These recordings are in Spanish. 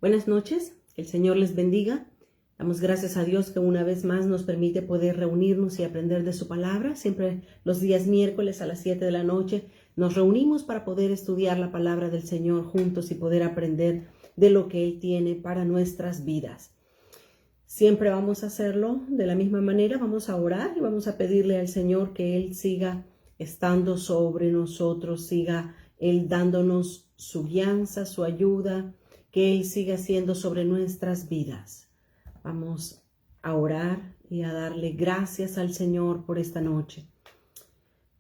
Buenas noches, que el Señor les bendiga. Damos gracias a Dios que una vez más nos permite poder reunirnos y aprender de su palabra. Siempre los días miércoles a las 7 de la noche nos reunimos para poder estudiar la palabra del Señor juntos y poder aprender de lo que Él tiene para nuestras vidas. Siempre vamos a hacerlo de la misma manera, vamos a orar y vamos a pedirle al Señor que Él siga estando sobre nosotros, siga Él dándonos su guianza, su ayuda, que Él siga siendo sobre nuestras vidas. Vamos a orar y a darle gracias al Señor por esta noche.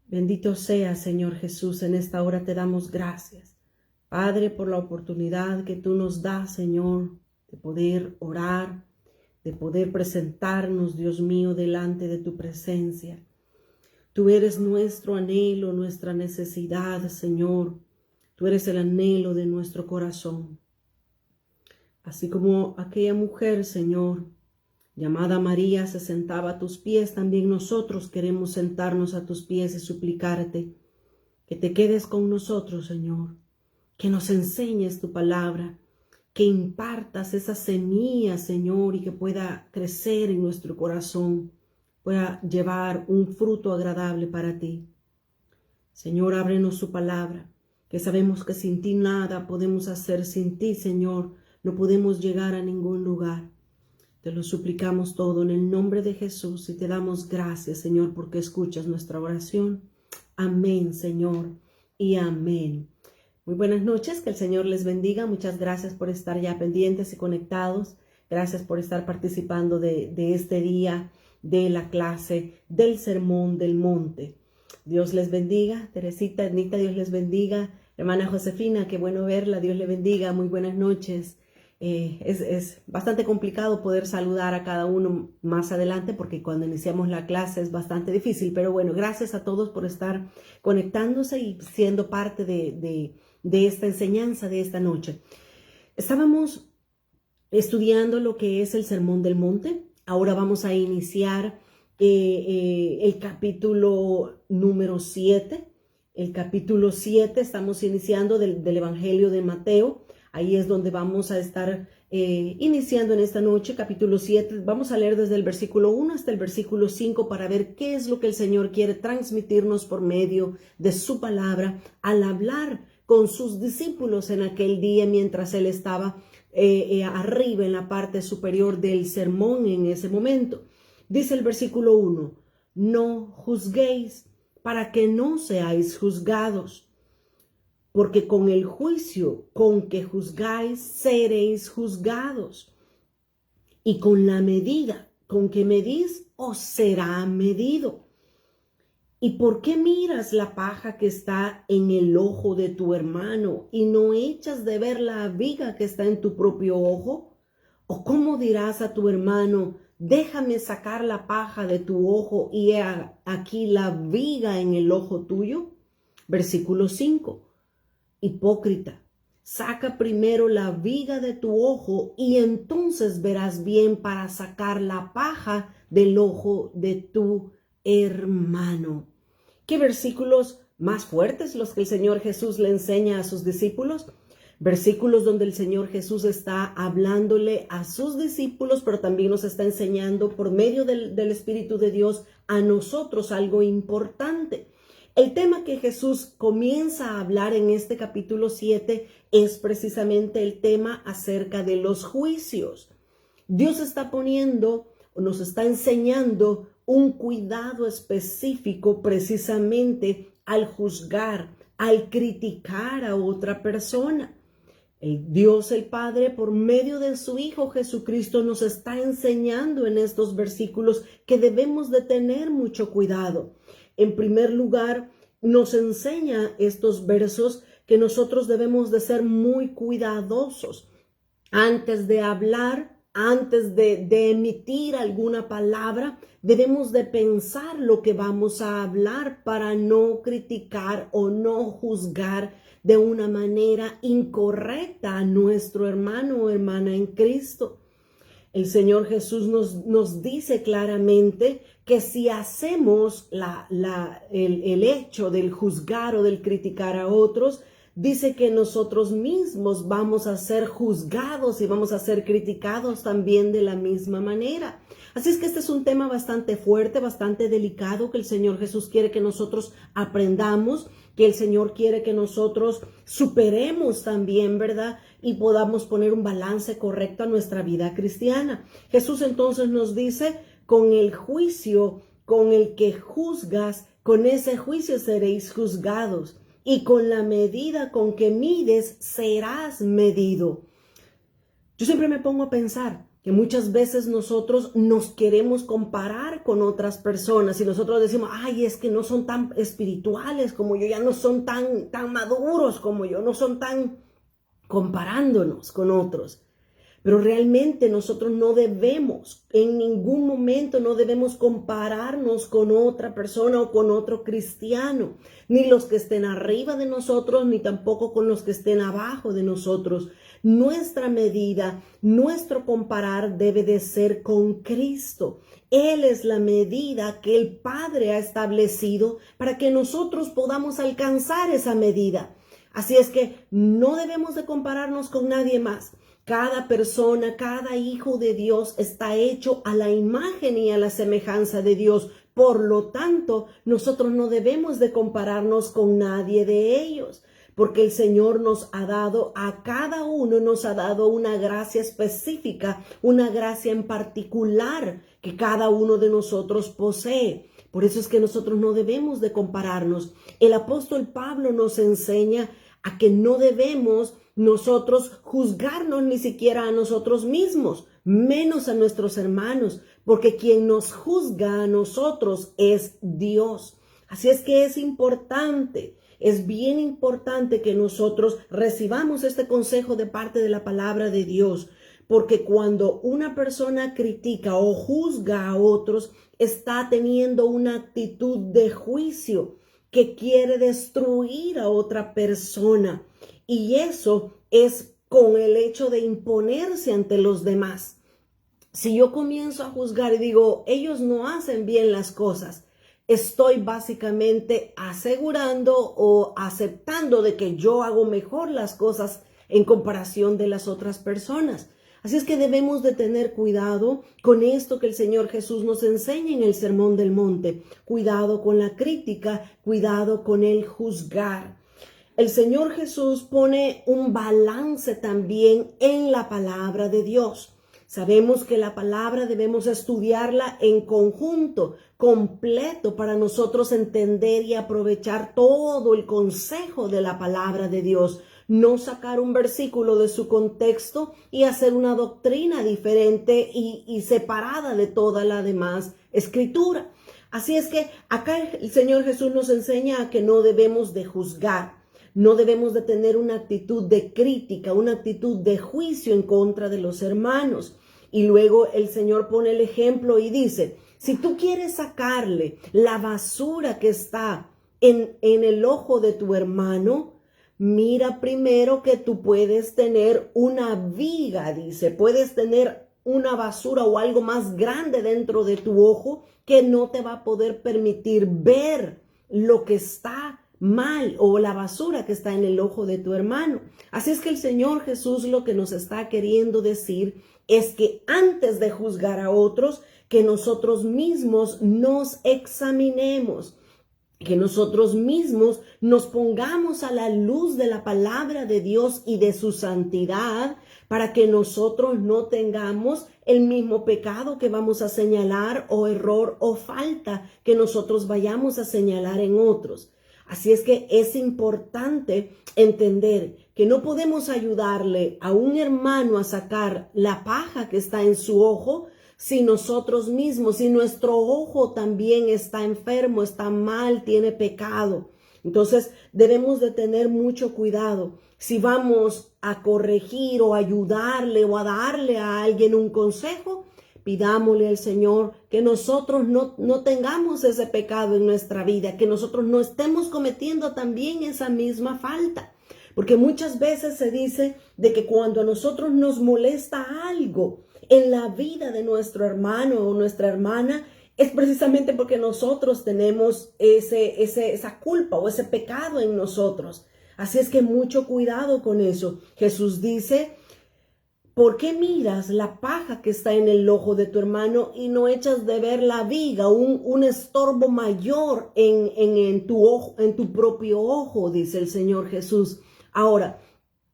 Bendito sea, Señor Jesús, en esta hora te damos gracias. Padre, por la oportunidad que tú nos das, Señor, de poder orar, de poder presentarnos, Dios mío, delante de tu presencia. Tú eres nuestro anhelo, nuestra necesidad, Señor. Tú eres el anhelo de nuestro corazón. Así como aquella mujer, Señor, llamada María, se sentaba a tus pies, también nosotros queremos sentarnos a tus pies y suplicarte que te quedes con nosotros, Señor, que nos enseñes tu palabra, que impartas esa semilla, Señor, y que pueda crecer en nuestro corazón, pueda llevar un fruto agradable para ti. Señor, ábrenos su palabra, que sabemos que sin ti nada podemos hacer, sin ti, Señor, no podemos llegar a ningún lugar. Te lo suplicamos todo en el nombre de Jesús y te damos gracias, Señor, porque escuchas nuestra oración. Amén, Señor, y amén. Muy buenas noches, que el Señor les bendiga. Muchas gracias por estar ya pendientes y conectados. Gracias por estar participando de este día de la clase del Sermón del Monte. Dios les bendiga. Teresita, Ednita, Dios les bendiga. Hermana Josefina, qué bueno verla. Dios le bendiga. Muy buenas noches. Es bastante complicado poder saludar a cada uno más adelante porque cuando iniciamos la clase es bastante difícil. Pero bueno, gracias a todos por estar conectándose y siendo parte de esta enseñanza de esta noche. Estábamos estudiando lo que es el Sermón del Monte. Ahora vamos a iniciar el capítulo número 7. El capítulo 7 estamos iniciando del Evangelio de Mateo. Ahí es donde vamos a estar iniciando en esta noche, capítulo 7. Vamos a leer desde el versículo 1 hasta el versículo 5 para ver qué es lo que el Señor quiere transmitirnos por medio de su palabra al hablar con sus discípulos en aquel día mientras Él estaba arriba en la parte superior del sermón en ese momento. Dice el versículo 1, no juzguéis para que no seáis juzgados. Porque con el juicio con que juzgáis seréis juzgados, y con la medida con que medís os será medido. ¿Y por qué miras la paja que está en el ojo de tu hermano y no echas de ver la viga que está en tu propio ojo? ¿O cómo dirás a tu hermano, déjame sacar la paja de tu ojo y he aquí la viga en el ojo tuyo? Versículo 5. Hipócrita, saca primero la viga de tu ojo y entonces verás bien para sacar la paja del ojo de tu hermano. ¿Qué versículos más fuertes los que el Señor Jesús le enseña a sus discípulos? Versículos donde el Señor Jesús está hablándole a sus discípulos, pero también nos está enseñando por medio del Espíritu de Dios a nosotros algo importante. El tema que Jesús comienza a hablar en este capítulo 7 es precisamente el tema acerca de los juicios. Dios está poniendo, o nos está enseñando un cuidado específico precisamente al juzgar, al criticar a otra persona. Dios el Padre, por medio de su Hijo Jesucristo, nos está enseñando en estos versículos que debemos de tener mucho cuidado. En primer lugar, nos enseña estos versos que nosotros debemos de ser muy cuidadosos. Antes de hablar, antes de emitir alguna palabra, debemos de pensar lo que vamos a hablar para no criticar o no juzgar de una manera incorrecta a nuestro hermano o hermana en Cristo. El Señor Jesús nos dice claramente que si hacemos el hecho del juzgar o del criticar a otros, dice que nosotros mismos vamos a ser juzgados y vamos a ser criticados también de la misma manera. Así es que este es un tema bastante fuerte, bastante delicado, que el Señor Jesús quiere que nosotros aprendamos, que el Señor quiere que nosotros superemos también, ¿verdad? Y podamos poner un balance correcto a nuestra vida cristiana. Jesús entonces nos dice, con el juicio con el que juzgas, con ese juicio seréis juzgados, y con la medida con que mides serás medido. Yo siempre me pongo a pensar que muchas veces nosotros nos queremos comparar con otras personas y nosotros decimos, ay, es que no son tan espirituales como yo, ya no son tan maduros como yo, no son tan comparándonos con otros. Pero realmente nosotros no debemos, en ningún momento no debemos compararnos con otra persona o con otro cristiano, ni los que estén arriba de nosotros, ni tampoco con los que estén abajo de nosotros. Nuestra medida, nuestro comparar debe de ser con Cristo. Él es la medida que el Padre ha establecido para que nosotros podamos alcanzar esa medida. Así es que no debemos de compararnos con nadie más. Cada persona, cada hijo de Dios está hecho a la imagen y a la semejanza de Dios. Por lo tanto, nosotros no debemos de compararnos con nadie de ellos, porque el Señor nos ha dado, a cada uno nos ha dado una gracia específica, una gracia en particular que cada uno de nosotros posee. Por eso es que nosotros no debemos de compararnos. El apóstol Pablo nos enseña a que no debemos nosotros juzgarnos ni siquiera a nosotros mismos, menos a nuestros hermanos, porque quien nos juzga a nosotros es Dios. Así es que es importante, es bien importante que nosotros recibamos este consejo de parte de la palabra de Dios, porque cuando una persona critica o juzga a otros, está teniendo una actitud de juicio que quiere destruir a otra persona. Y eso es con el hecho de imponerse ante los demás. Si yo comienzo a juzgar y digo, ellos no hacen bien las cosas, estoy básicamente asegurando o aceptando de que yo hago mejor las cosas en comparación de las otras personas. Así es que debemos de tener cuidado con esto que el Señor Jesús nos enseña en el Sermón del Monte. Cuidado con la crítica, cuidado con el juzgar. El Señor Jesús pone un balance también en la palabra de Dios. Sabemos que la palabra debemos estudiarla en conjunto, completo, para nosotros entender y aprovechar todo el consejo de la palabra de Dios. No sacar un versículo de su contexto y hacer una doctrina diferente y separada de toda la demás escritura. Así es que acá el Señor Jesús nos enseña a que no debemos de juzgar. No debemos de tener una actitud de crítica, una actitud de juicio en contra de los hermanos. Y luego el Señor pone el ejemplo y dice, si tú quieres sacarle la basura que está en el ojo de tu hermano, mira primero que tú puedes tener una viga, dice, puedes tener una basura o algo más grande dentro de tu ojo que no te va a poder permitir ver lo que está mal o la basura que está en el ojo de tu hermano. Así es que el Señor Jesús lo que nos está queriendo decir es que antes de juzgar a otros, que nosotros mismos nos examinemos, que nosotros mismos nos pongamos a la luz de la palabra de Dios y de su santidad, para que nosotros no tengamos el mismo pecado que vamos a señalar o error o falta que nosotros vayamos a señalar en otros. Así es que es importante entender que no podemos ayudarle a un hermano a sacar la paja que está en su ojo si nosotros mismos, si nuestro ojo también está enfermo, está mal, tiene pecado. Entonces debemos de tener mucho cuidado. Si vamos a corregir o ayudarle o a darle a alguien un consejo, pidámosle al Señor que nosotros no tengamos ese pecado en nuestra vida, que nosotros no estemos cometiendo también esa misma falta. Porque muchas veces se dice de que cuando a nosotros nos molesta algo en la vida de nuestro hermano o nuestra hermana, es precisamente porque nosotros tenemos esa culpa o ese pecado en nosotros. Así es que mucho cuidado con eso. Jesús dice, ¿por qué miras la paja que está en el ojo de tu hermano y no echas de ver la viga, un estorbo mayor en tu ojo, en tu propio ojo? Dice el Señor Jesús. Ahora,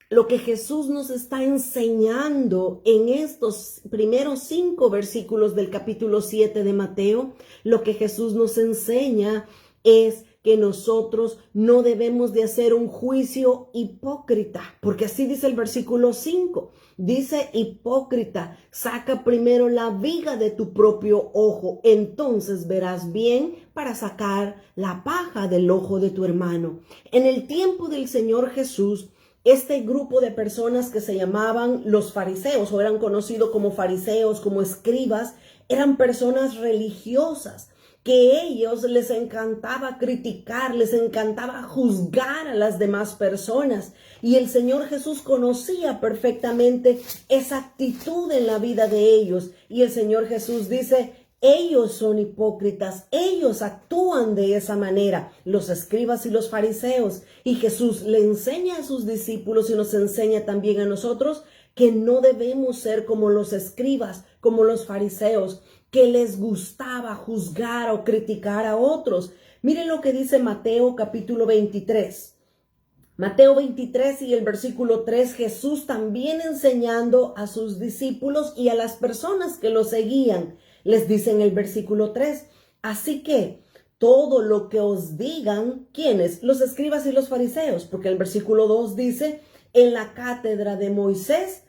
lo que Jesús nos está enseñando en estos primeros 5 versículos del capítulo 7 de Mateo, lo que Jesús nos enseña es que nosotros no debemos de hacer un juicio hipócrita, porque así dice el versículo 5. Dice, hipócrita, saca primero la viga de tu propio ojo, entonces verás bien para sacar la paja del ojo de tu hermano. En el tiempo del Señor Jesús, este grupo de personas que se llamaban los fariseos, o eran conocidos como fariseos, como escribas, eran personas religiosas, que ellos les encantaba criticar, les encantaba juzgar a las demás personas. Y el Señor Jesús conocía perfectamente esa actitud en la vida de ellos. Y el Señor Jesús dice, ellos son hipócritas, ellos actúan de esa manera, los escribas y los fariseos. Y Jesús le enseña a sus discípulos y nos enseña también a nosotros que no debemos ser como los escribas, como los fariseos, que les gustaba juzgar o criticar a otros. Miren lo que dice Mateo capítulo 23. Mateo 23 y el versículo 3, Jesús también enseñando a sus discípulos y a las personas que lo seguían. Les dice en el versículo 3, así que todo lo que os digan, ¿quiénes? Los escribas y los fariseos, porque el versículo 2 dice, en la cátedra de Moisés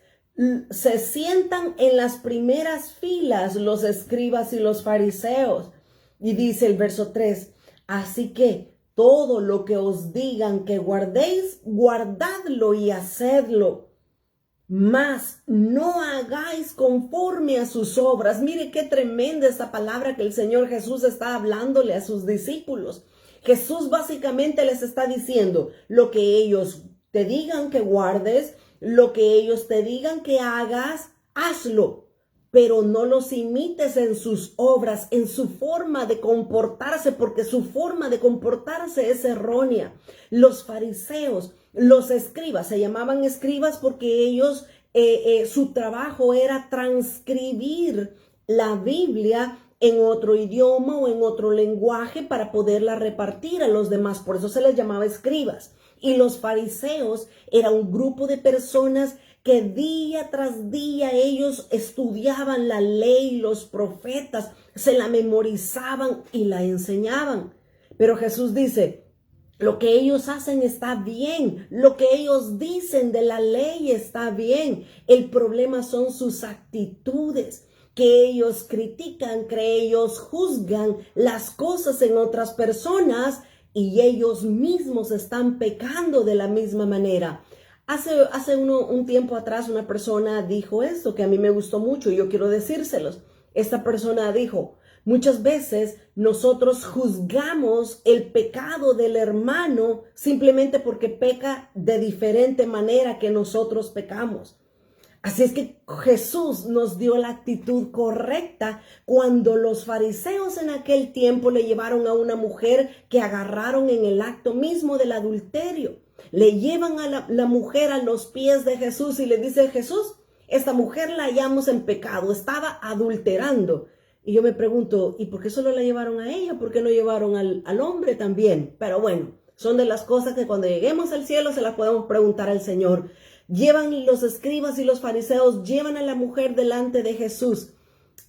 se sientan en las primeras filas los escribas y los fariseos. Y dice el verso 3, así que todo lo que os digan que guardéis, guardadlo y hacedlo. Mas no hagáis conforme a sus obras. Mire qué tremenda esta palabra que el Señor Jesús está hablándole a sus discípulos. Jesús básicamente les está diciendo, lo que ellos te digan que guardes, lo que ellos te digan que hagas, hazlo. Pero no los imites en sus obras, en su forma de comportarse, porque su forma de comportarse es errónea. Los fariseos, los escribas, se llamaban escribas porque ellos, su trabajo era transcribir la Biblia en otro idioma o en otro lenguaje para poderla repartir a los demás. Por eso se les llamaba escribas. Y los fariseos era un grupo de personas que día tras día ellos estudiaban la ley, los profetas, se la memorizaban y la enseñaban. Pero Jesús dice, lo que ellos hacen está bien, lo que ellos dicen de la ley está bien. El problema son sus actitudes, que ellos critican, que ellos juzgan las cosas en otras personas y ellos mismos están pecando de la misma manera. Hace un tiempo atrás una persona dijo esto que a mí me gustó mucho y yo quiero decírselos. Esta persona dijo, muchas veces nosotros juzgamos el pecado del hermano simplemente porque peca de diferente manera que nosotros pecamos. Así es que Jesús nos dio la actitud correcta cuando los fariseos en aquel tiempo le llevaron a una mujer que agarraron en el acto mismo del adulterio. Le llevan a la mujer a los pies de Jesús y le dice, Jesús, esta mujer la hallamos en pecado, estaba adulterando. Y yo me pregunto, ¿y por qué solo la llevaron a ella? ¿Por qué no llevaron al hombre también? Pero bueno, son de las cosas que cuando lleguemos al cielo se las podemos preguntar al Señor. Llevan los escribas y los fariseos, llevan a la mujer delante de Jesús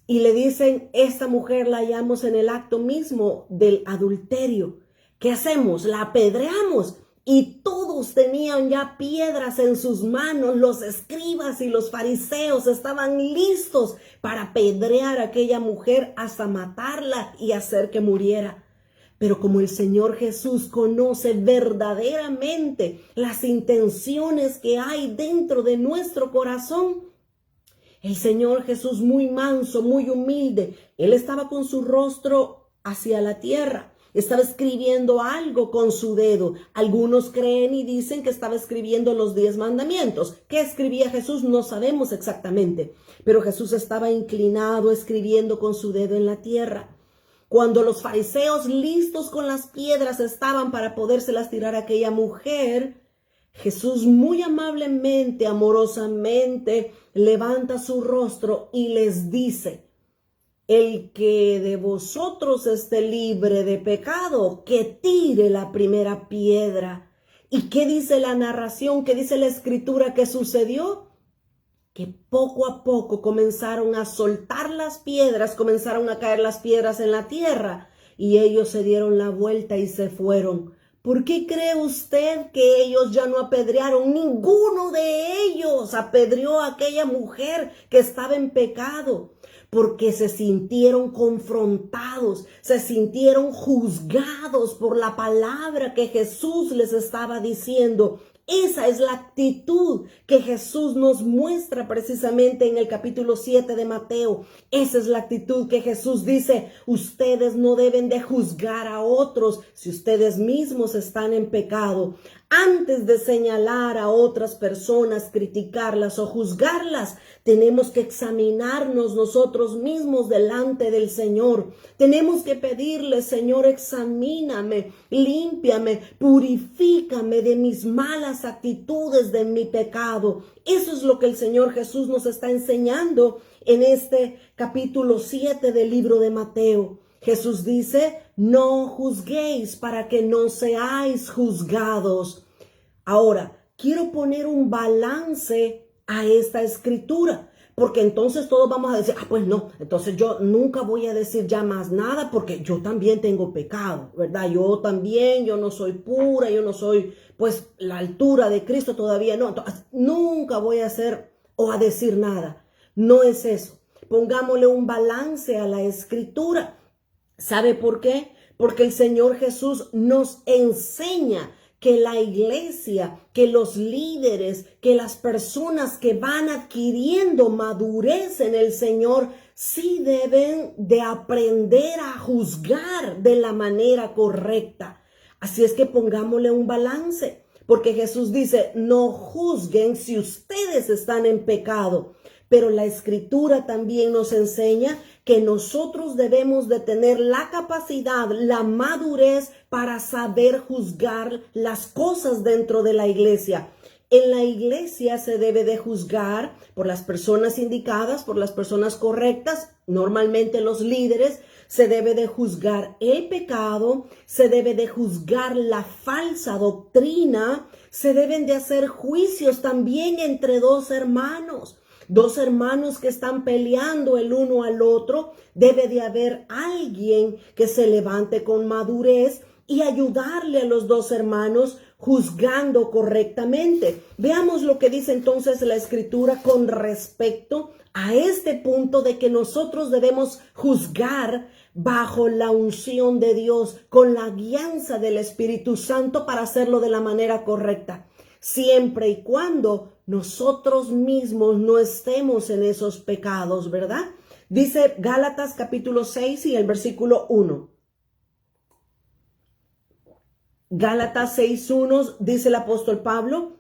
y le dicen, esta mujer la hallamos en el acto mismo del adulterio. ¿Qué hacemos? La apedreamos. Y todos tenían ya piedras en sus manos, los escribas y los fariseos estaban listos para apedrear a aquella mujer hasta matarla y hacer que muriera. Pero como el Señor Jesús conoce verdaderamente las intenciones que hay dentro de nuestro corazón, el Señor Jesús muy manso, muy humilde, Él estaba con su rostro hacia la tierra. Estaba escribiendo algo con su dedo. Algunos creen y dicen que estaba escribiendo los 10 mandamientos. ¿Qué escribía Jesús? No sabemos exactamente. Pero Jesús estaba inclinado escribiendo con su dedo en la tierra. Cuando los fariseos listos con las piedras estaban para podérselas tirar a aquella mujer, Jesús muy amablemente, amorosamente, levanta su rostro y les dice: el que de vosotros esté libre de pecado, que tire la primera piedra. ¿Y qué dice la narración? ¿Qué dice la escritura que sucedió? Que poco a poco comenzaron a soltar las piedras, comenzaron a caer las piedras en la tierra y ellos se dieron la vuelta y se fueron. ¿Por qué cree usted que ellos ya no apedrearon? Ninguno de ellos apedreó a aquella mujer que estaba en pecado, porque se sintieron confrontados, se sintieron juzgados por la palabra que Jesús les estaba diciendo. Esa es la actitud que Jesús nos muestra precisamente en el capítulo 7 de Mateo. Esa es la actitud que Jesús dice: ustedes no deben de juzgar a otros si ustedes mismos están en pecado. Antes de señalar a otras personas, criticarlas o juzgarlas, tenemos que examinarnos nosotros mismos delante del Señor. Tenemos que pedirle: Señor, examíname, límpiame, purifícame de mis malas actitudes, de mi pecado. Eso es lo que el Señor Jesús nos está enseñando en este capítulo 7 del libro de Mateo. Jesús dice: no juzguéis para que no seáis juzgados. Ahora, quiero poner un balance a esta escritura, porque entonces todos vamos a decir: pues no, entonces yo nunca voy a decir ya más nada porque yo también tengo pecado, ¿verdad? Yo no soy pura, yo no soy pues la altura de Cristo todavía, no, entonces, nunca voy a hacer o a decir nada. No es eso. Pongámosle un balance a la escritura. ¿Sabe por qué? Porque el Señor Jesús nos enseña que la iglesia, que los líderes, que las personas que van adquiriendo madurez en el Señor, sí deben de aprender a juzgar de la manera correcta. Así es que pongámosle un balance, porque Jesús dice: no juzguen si ustedes están en pecado. Pero la escritura también nos enseña que nosotros debemos de tener la capacidad, la madurez para saber juzgar las cosas dentro de la iglesia. En la iglesia se debe de juzgar por las personas indicadas, por las personas correctas, normalmente los líderes. Se debe de juzgar el pecado, se debe de juzgar la falsa doctrina, se deben de hacer juicios también entre dos hermanos. Dos hermanos que están peleando el uno al otro, debe de haber alguien que se levante con madurez y ayudarle a los dos hermanos juzgando correctamente. Veamos lo que dice entonces la escritura con respecto a este punto de que nosotros debemos juzgar bajo la unción de Dios, con la guianza del Espíritu Santo para hacerlo de la manera correcta. Siempre y cuando nosotros mismos no estemos en esos pecados, ¿verdad? Dice Gálatas capítulo 6 y el versículo 1. Gálatas 6:1 dice el apóstol Pablo: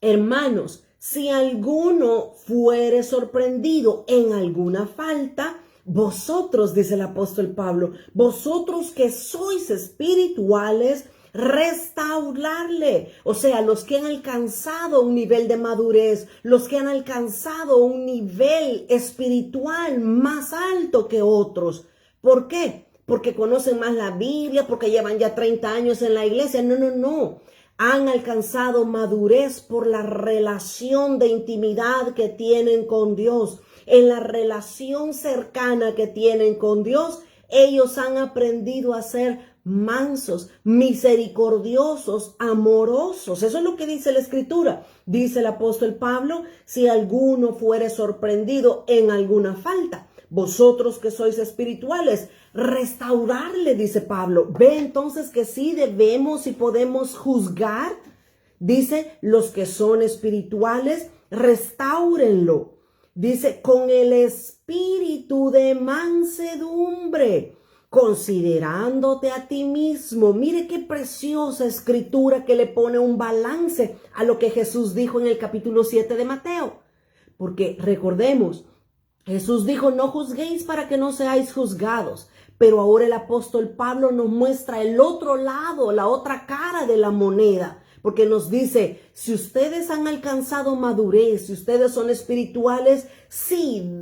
hermanos, si alguno fuere sorprendido en alguna falta, vosotros, dice el apóstol Pablo, vosotros que sois espirituales, restaurarle. O sea, los que han alcanzado un nivel de madurez, los que han alcanzado un nivel espiritual más alto que otros. ¿Por qué? Porque conocen más la Biblia, porque llevan ya 30 años en la iglesia. No. Han alcanzado madurez por la relación de intimidad que tienen con Dios. En la relación cercana que tienen con Dios, ellos han aprendido a ser mansos, misericordiosos, amorosos. Eso es lo que dice la escritura. Dice el apóstol Pablo: si alguno fuere sorprendido en alguna falta, vosotros que sois espirituales, restaurarle, dice Pablo. Ve entonces que sí debemos y podemos juzgar. Dice: los que son espirituales, restáurenlo. Dice: con el espíritu de mansedumbre, considerándote a ti mismo. Mire qué preciosa escritura que le pone un balance a lo que Jesús dijo en el capítulo 7 de Mateo. Porque recordemos, Jesús dijo: no juzguéis para que no seáis juzgados. Pero ahora el apóstol Pablo nos muestra el otro lado, la otra cara de la moneda. porque nos dice, si ustedes han alcanzado madurez, si ustedes son espirituales, sí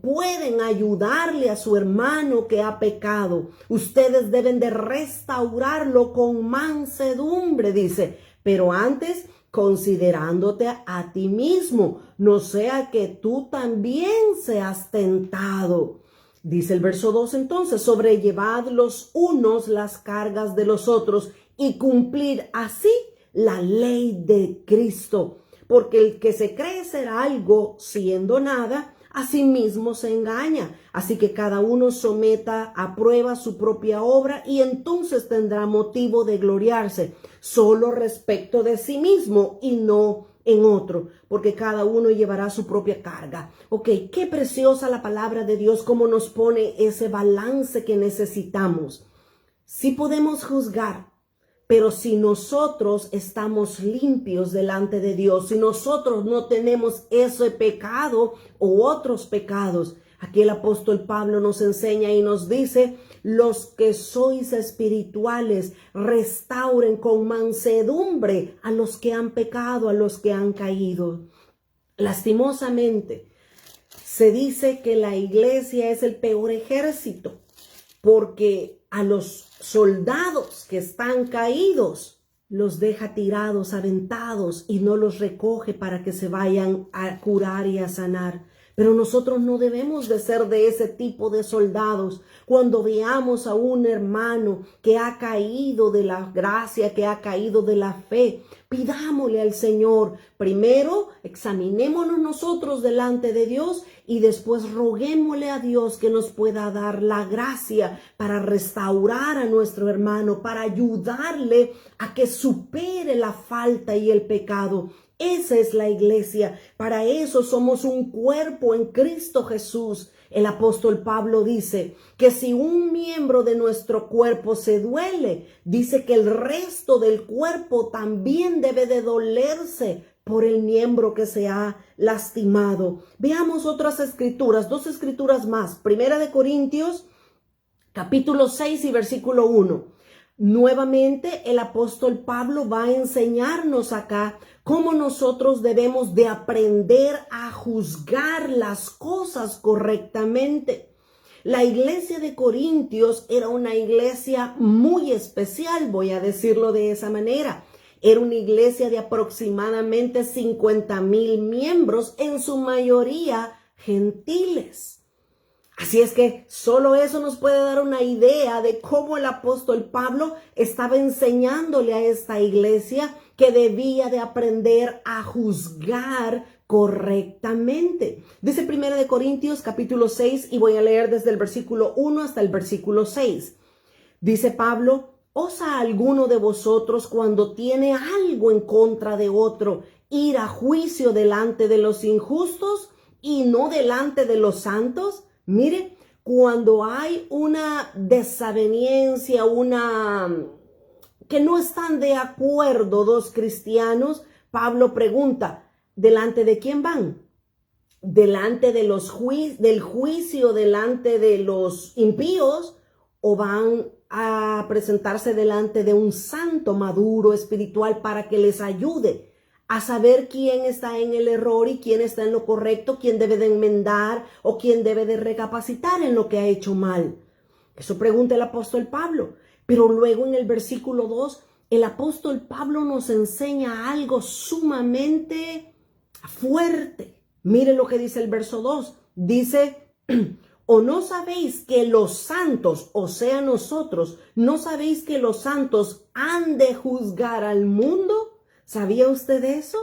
pueden ayudarle a su hermano que ha pecado. Ustedes deben de restaurarlo con mansedumbre, dice, pero antes considerándote a ti mismo, no sea que tú también seas tentado. Dice el verso 2 entonces, sobrellevad los unos las cargas de los otros y cumplir así la ley de Cristo. Porque el que se cree ser algo siendo nada, a sí mismo se engaña. Así que cada uno someta a prueba su propia obra y entonces tendrá motivo de gloriarse solo respecto de sí mismo y no en otro, porque cada uno llevará su propia carga. Ok, qué preciosa la palabra de Dios, cómo nos pone ese balance que necesitamos. Sí podemos juzgar, pero si nosotros estamos limpios delante de Dios, si nosotros no tenemos ese pecado u otros pecados, aquí el apóstol Pablo nos enseña y nos dice, los que sois espirituales, restauren con mansedumbre a los que han pecado, a los que han caído. Lastimosamente, se dice que la iglesia es el peor ejército, porque a los soldados que están caídos los deja tirados, aventados y no los recoge para que se vayan a curar y a sanar. Pero nosotros no debemos de ser de ese tipo de soldados. Cuando veamos a un hermano que ha caído de la gracia, que ha caído de la fe, pidámosle al Señor. Primero, examinémonos nosotros delante de Dios y después roguémosle a Dios que nos pueda dar la gracia para restaurar a nuestro hermano, para ayudarle a que supere la falta y el pecado. Esa es la iglesia. Para eso somos un cuerpo en Cristo Jesús. El apóstol Pablo dice que si un miembro de nuestro cuerpo se duele, dice que el resto del cuerpo también debe de dolerse por el miembro que se ha lastimado. Veamos otras escrituras, 2 escrituras más. Primera de Corintios, capítulo 6 y versículo 1. Nuevamente el apóstol Pablo va a enseñarnos acá cómo nosotros debemos de aprender a juzgar las cosas correctamente. La iglesia de Corintios era una iglesia muy especial, voy a decirlo de esa manera. Era una iglesia de aproximadamente 50,000 miembros, en su mayoría gentiles. Así es que solo eso nos puede dar una idea de cómo el apóstol Pablo estaba enseñándole a esta iglesia que debía de aprender a juzgar correctamente. Dice 1 de Corintios capítulo 6 y voy a leer desde el versículo 1 hasta el versículo 6. Dice Pablo, ¿osa alguno de vosotros cuando tiene algo en contra de otro ir a juicio delante de los injustos y no delante de los santos? Mire, cuando hay una desaveniencia, que no están de acuerdo dos cristianos, Pablo pregunta, ¿delante de quién van? ¿Delante de del juicio, delante de los impíos? ¿O van a presentarse delante de un santo maduro espiritual para que les ayude a saber quién está en el error y quién está en lo correcto, quién debe de enmendar o quién debe de recapacitar en lo que ha hecho mal? Eso pregunta el apóstol Pablo. Pero luego en el versículo 2, el apóstol Pablo nos enseña algo sumamente fuerte. Mire lo que dice el verso 2. Dice, ¿o no sabéis que los santos, o sea nosotros, no sabéis que los santos han de juzgar al mundo? ¿Sabía usted eso?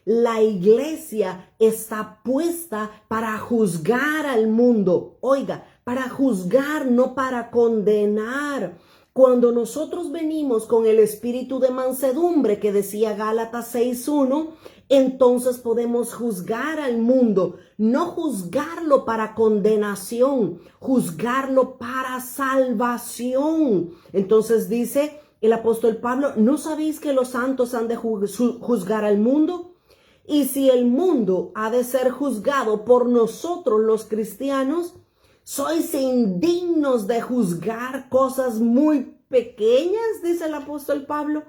La iglesia está puesta para juzgar al mundo. Oiga, para juzgar, no para condenar. Cuando nosotros venimos con el espíritu de mansedumbre que decía Gálatas 6:1, entonces podemos juzgar al mundo, no juzgarlo para condenación, juzgarlo para salvación. Entonces dice el apóstol Pablo, ¿no sabéis que los santos han de juzgar al mundo? Y si el mundo ha de ser juzgado por nosotros los cristianos, ¿sois indignos de juzgar cosas muy pequeñas? Dice el apóstol Pablo.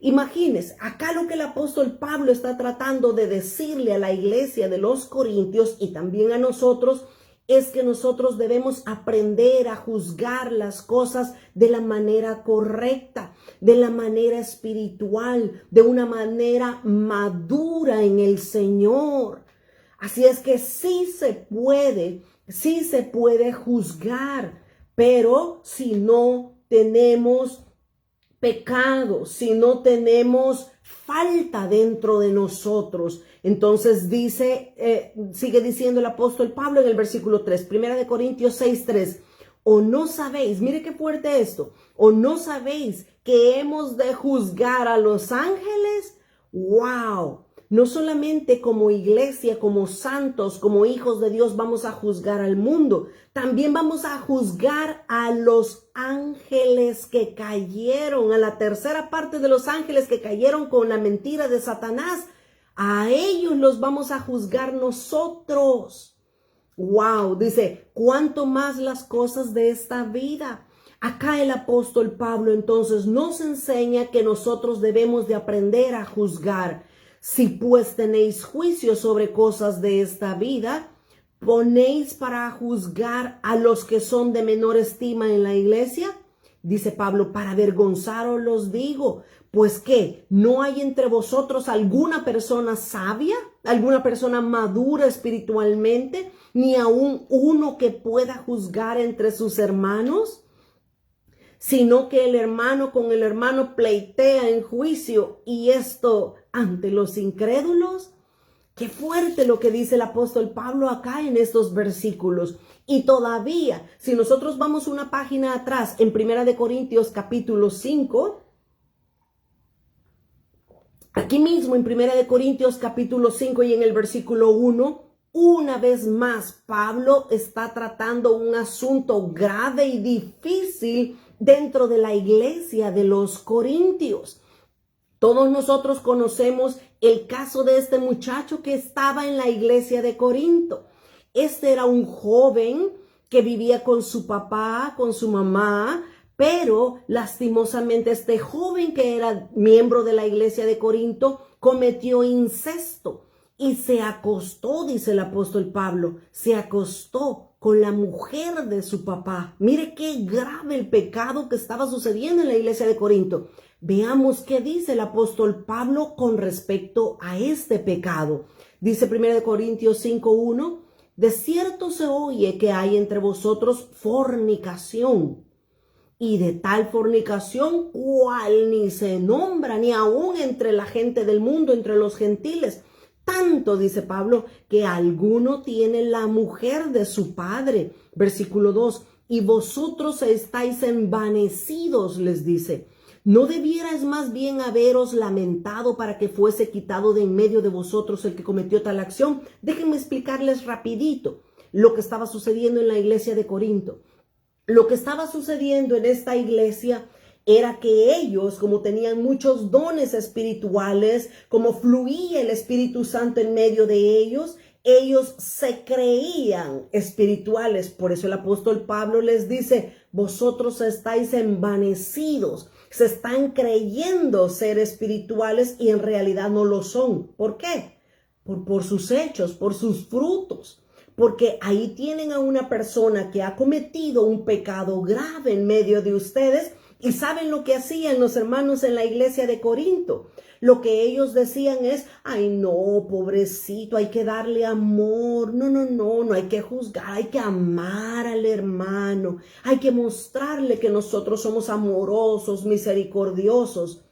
Imagínense, acá lo que el apóstol Pablo está tratando de decirle a la iglesia de los Corintios y también a nosotros es que nosotros debemos aprender a juzgar las cosas de la manera correcta, de la manera espiritual, de una manera madura en el Señor. Así es que sí se puede juzgar, pero si no tenemos pecado, si no tenemos falta dentro de nosotros. Entonces sigue diciendo el apóstol Pablo en el versículo 3, 1 Corintios 6:3, o no sabéis, mire qué fuerte esto, o no sabéis que hemos de juzgar a los ángeles. ¡Wow! No solamente como iglesia, como santos, como hijos de Dios vamos a juzgar al mundo, también vamos a juzgar a los ángeles que cayeron, a la tercera parte de los ángeles que cayeron con la mentira de Satanás. A ellos los vamos a juzgar nosotros. ¡Wow! Dice, ¿cuánto más las cosas de esta vida? Acá el apóstol Pablo entonces nos enseña que nosotros debemos de aprender a juzgar. Si pues tenéis juicio sobre cosas de esta vida, ¿ponéis para juzgar a los que son de menor estima en la iglesia? Dice Pablo, para avergonzaros los digo, pues ¿qué? ¿No hay entre vosotros alguna persona sabia, alguna persona madura espiritualmente, ni aún uno que pueda juzgar entre sus hermanos? Sino que el hermano con el hermano pleitea en juicio, y esto ante los incrédulos. Qué fuerte lo que dice el apóstol Pablo acá en estos versículos. Y todavía, si nosotros vamos una página atrás en 1 Corintios capítulo 5, aquí mismo en 1 Corintios capítulo 5 y en el versículo 1, una vez más Pablo está tratando un asunto grave y difícil dentro de la iglesia de los Corintios. Todos nosotros conocemos el caso de este muchacho que estaba en la iglesia de Corinto. Este era un joven que vivía con su papá, con su mamá, pero lastimosamente este joven que era miembro de la iglesia de Corinto cometió incesto y se acostó, dice el apóstol Pablo, se acostó con la mujer de su papá. Mire qué grave el pecado que estaba sucediendo en la iglesia de Corinto. Veamos qué dice el apóstol Pablo con respecto a este pecado. Dice 1 Corintios 5:1, de cierto se oye que hay entre vosotros fornicación, y de tal fornicación cual ni se nombra, ni aún entre la gente del mundo, entre los gentiles. Tanto, dice Pablo, que alguno tiene la mujer de su padre. Versículo 2, y vosotros estáis envanecidos, les dice. ¿No debierais más bien haberos lamentado para que fuese quitado de en medio de vosotros el que cometió tal acción? Déjenme explicarles rapidito lo que estaba sucediendo en la iglesia de Corinto. Lo que estaba sucediendo en esta iglesia era que ellos, como tenían muchos dones espirituales, como fluía el Espíritu Santo en medio de ellos se creían espirituales. Por eso el apóstol Pablo les dice, vosotros estáis envanecidos, se están creyendo ser espirituales y en realidad no lo son. ¿Por qué? Por sus hechos, por sus frutos. Porque ahí tienen a una persona que ha cometido un pecado grave en medio de ustedes. Y saben lo que hacían los hermanos en la iglesia de Corinto. Lo que ellos decían es, ay no, pobrecito, hay que darle amor. No hay que juzgar, hay que amar al hermano. Hay que mostrarle que nosotros somos amorosos, misericordiosos.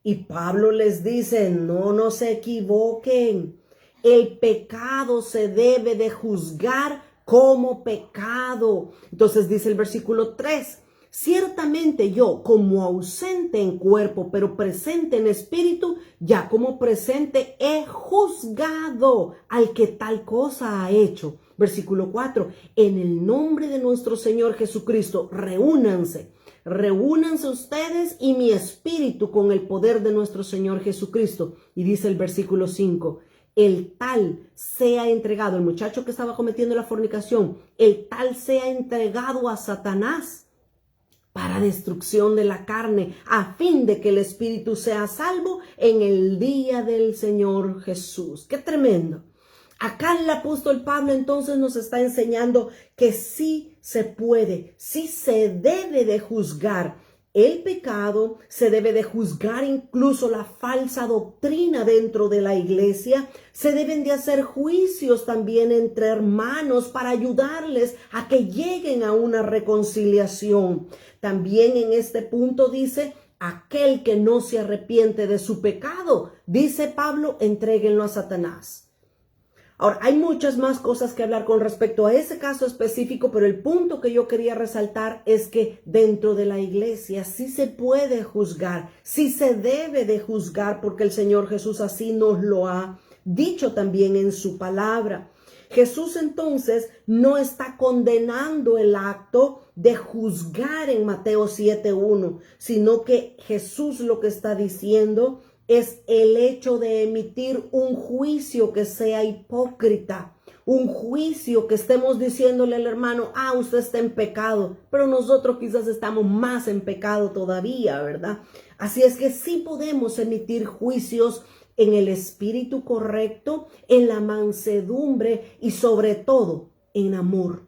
Y Pablo les dice, no se equivoquen. El pecado se debe de juzgar como pecado. Entonces dice el versículo 3. Ciertamente yo, como ausente en cuerpo, pero presente en espíritu, ya como presente he juzgado al que tal cosa ha hecho. Versículo 4. En el nombre de nuestro Señor Jesucristo, reúnanse ustedes y mi espíritu con el poder de nuestro Señor Jesucristo. Y dice el versículo 5. El tal sea entregado, el muchacho que estaba cometiendo la fornicación, el tal sea entregado a Satanás para destrucción de la carne, a fin de que el espíritu sea salvo en el día del Señor Jesús. ¡Qué tremendo! Acá el apóstol Pablo entonces nos está enseñando que sí se puede, sí se debe de juzgar el pecado, se debe de juzgar incluso la falsa doctrina dentro de la iglesia, se deben de hacer juicios también entre hermanos para ayudarles a que lleguen a una reconciliación. También en este punto dice, aquel que no se arrepiente de su pecado, dice Pablo, entréguenlo a Satanás. Ahora, hay muchas más cosas que hablar con respecto a ese caso específico, pero el punto que yo quería resaltar es que dentro de la iglesia sí se puede juzgar, sí se debe de juzgar, porque el Señor Jesús así nos lo ha dicho también en su palabra. Jesús entonces no está condenando el acto de juzgar en Mateo 7:1, sino que Jesús lo que está diciendo es el hecho de emitir un juicio que sea hipócrita, un juicio que estemos diciéndole al hermano, usted está en pecado, pero nosotros quizás estamos más en pecado todavía, ¿verdad? Así es que sí podemos emitir juicios en el espíritu correcto, en la mansedumbre y sobre todo en amor.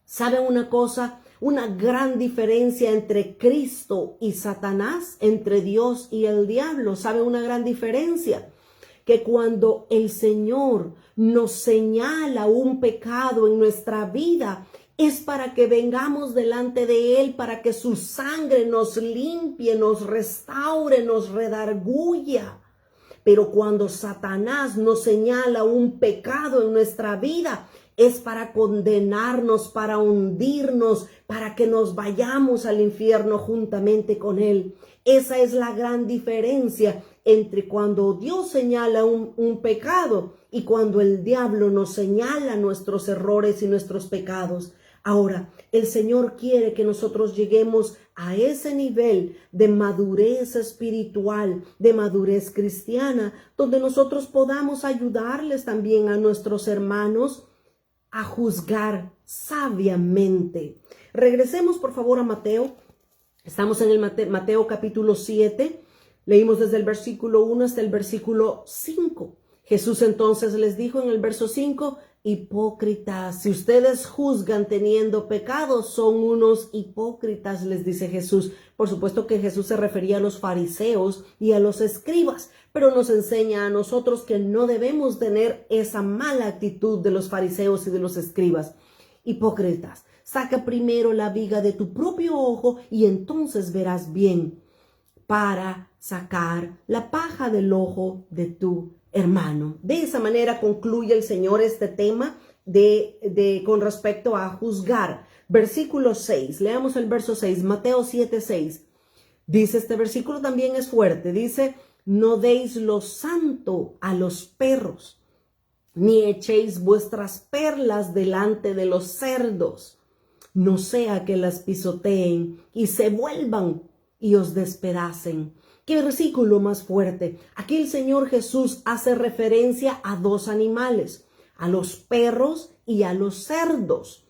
¿Saben una cosa? Una gran diferencia entre Cristo y Satanás, entre Dios y el diablo. ¿Sabe una gran diferencia? Que cuando el Señor nos señala un pecado en nuestra vida, es para que vengamos delante de Él, para que su sangre nos limpie, nos restaure, nos redarguya. Pero cuando Satanás nos señala un pecado en nuestra vida, es para condenarnos, para hundirnos, para que nos vayamos al infierno juntamente con Él. Esa es la gran diferencia entre cuando Dios señala un pecado y cuando el diablo nos señala nuestros errores y nuestros pecados. Ahora, el Señor quiere que nosotros lleguemos a ese nivel de madurez espiritual, de madurez cristiana, donde nosotros podamos ayudarles también a nuestros hermanos a juzgar sabiamente. Regresemos por favor a Mateo. Estamos en el Mateo capítulo 7. Leímos desde el versículo 1 hasta el versículo 5. Jesús entonces les dijo en el verso 5, hipócritas, si ustedes juzgan teniendo pecados, son unos hipócritas, les dice Jesús. Por supuesto que Jesús se refería a los fariseos y a los escribas, pero nos enseña a nosotros que no debemos tener esa mala actitud de los fariseos y de los escribas. Hipócritas, saca primero la viga de tu propio ojo y entonces verás bien para sacar la paja del ojo de tu hermano. De esa manera concluye el Señor este tema con respecto a juzgar. Versículo 6, leamos el verso 6, Mateo 7:6. Dice, este versículo también es fuerte, dice, no deis lo santo a los perros, ni echéis vuestras perlas delante de los cerdos, no sea que las pisoteen y se vuelvan y os despedacen. ¿Qué versículo más fuerte? Aquí el Señor Jesús hace referencia a dos animales, a los perros y a los cerdos.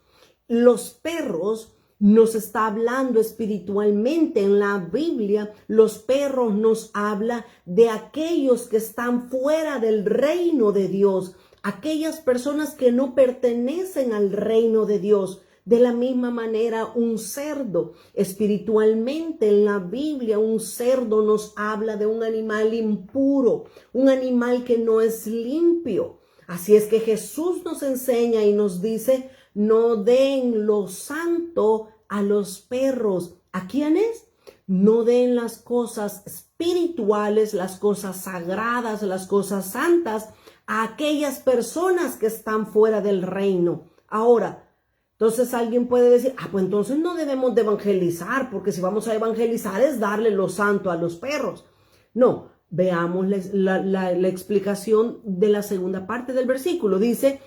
Los perros nos está hablando espiritualmente en la Biblia. Los perros nos habla de aquellos que están fuera del reino de Dios, aquellas personas que no pertenecen al reino de Dios. De la misma manera, un cerdo, espiritualmente en la Biblia, un cerdo nos habla de un animal impuro, un animal que no es limpio. Así es que Jesús nos enseña y nos dice, no den lo santo a los perros. ¿A quiénes? No den las cosas espirituales, las cosas sagradas, las cosas santas a aquellas personas que están fuera del reino. Ahora, entonces alguien puede decir, pues entonces no debemos de evangelizar, porque si vamos a evangelizar es darle lo santo a los perros. No, veamos la explicación de la segunda parte del versículo. Dice,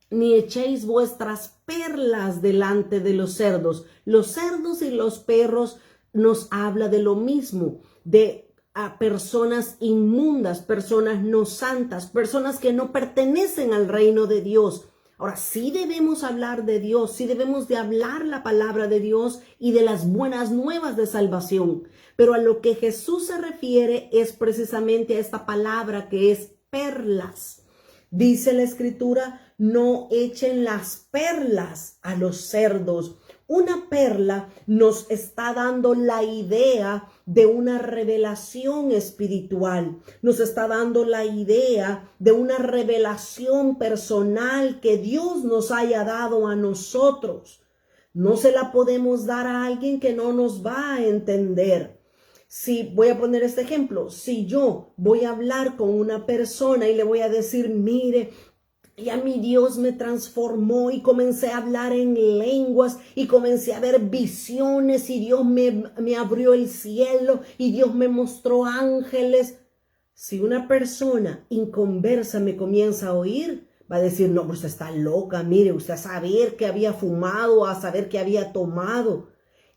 ni echéis vuestras perlas delante de los cerdos. Los cerdos y los perros nos habla de lo mismo, de personas inmundas, personas no santas, personas que no pertenecen al reino de Dios. Ahora, sí debemos hablar de Dios, sí debemos de hablar la palabra de Dios y de las buenas nuevas de salvación. Pero a lo que Jesús se refiere es precisamente a esta palabra que es perlas. Dice la Escritura, no echen las perlas a los cerdos. Una perla nos está dando la idea de una revelación espiritual. Nos está dando la idea de una revelación personal que Dios nos haya dado a nosotros. No se la podemos dar a alguien que no nos va a entender. Si voy a poner este ejemplo, si yo voy a hablar con una persona y le voy a decir, mire, ya mi Dios me transformó y comencé a hablar en lenguas y comencé a ver visiones y Dios me abrió el cielo y Dios me mostró ángeles. Si una persona inconversa me comienza a oír, va a decir, no, usted está loca, mire, usted a saber que había fumado, a saber que había tomado.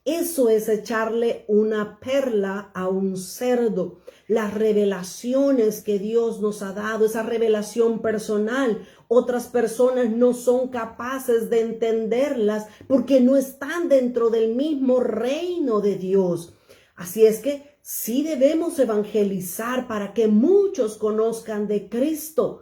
Eso es echarle una perla a un cerdo. Las revelaciones que Dios nos ha dado, esa revelación personal, otras personas no son capaces de entenderlas porque no están dentro del mismo reino de Dios. Así es que sí debemos evangelizar para que muchos conozcan de Cristo.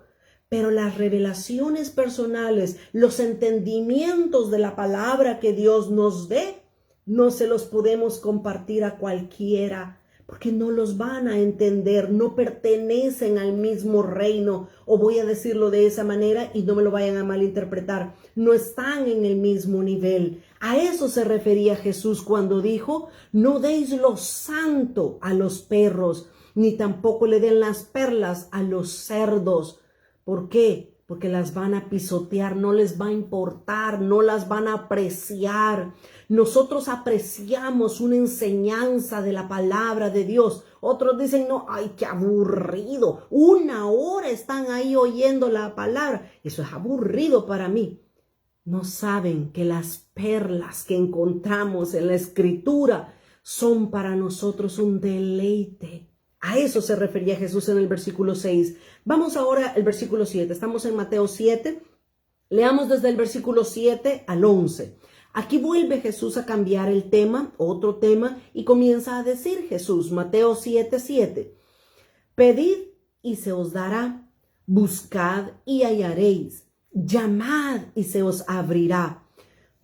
Pero las revelaciones personales, los entendimientos de la palabra que Dios nos dé, no se los podemos compartir a cualquiera porque no los van a entender, no pertenecen al mismo reino, o voy a decirlo de esa manera y no me lo vayan a malinterpretar, no están en el mismo nivel. A eso se refería Jesús cuando dijo, no deis lo santo a los perros, ni tampoco le den las perlas a los cerdos. ¿Por qué? Porque las van a pisotear, no les va a importar, no las van a apreciar. Nosotros apreciamos una enseñanza de la palabra de Dios. Otros dicen, no, ay, qué aburrido. 1 hora están ahí oyendo la palabra. Eso es aburrido para mí. No saben que las perlas que encontramos en la Escritura son para nosotros un deleite. A eso se refería Jesús en el versículo 6. Vamos ahora al versículo 7. Estamos en Mateo 7. Leamos desde el versículo 7 al 11. Aquí vuelve Jesús a cambiar el tema, otro tema, y comienza a decir Jesús, Mateo 7:7. Pedid y se os dará, buscad y hallaréis, llamad y se os abrirá,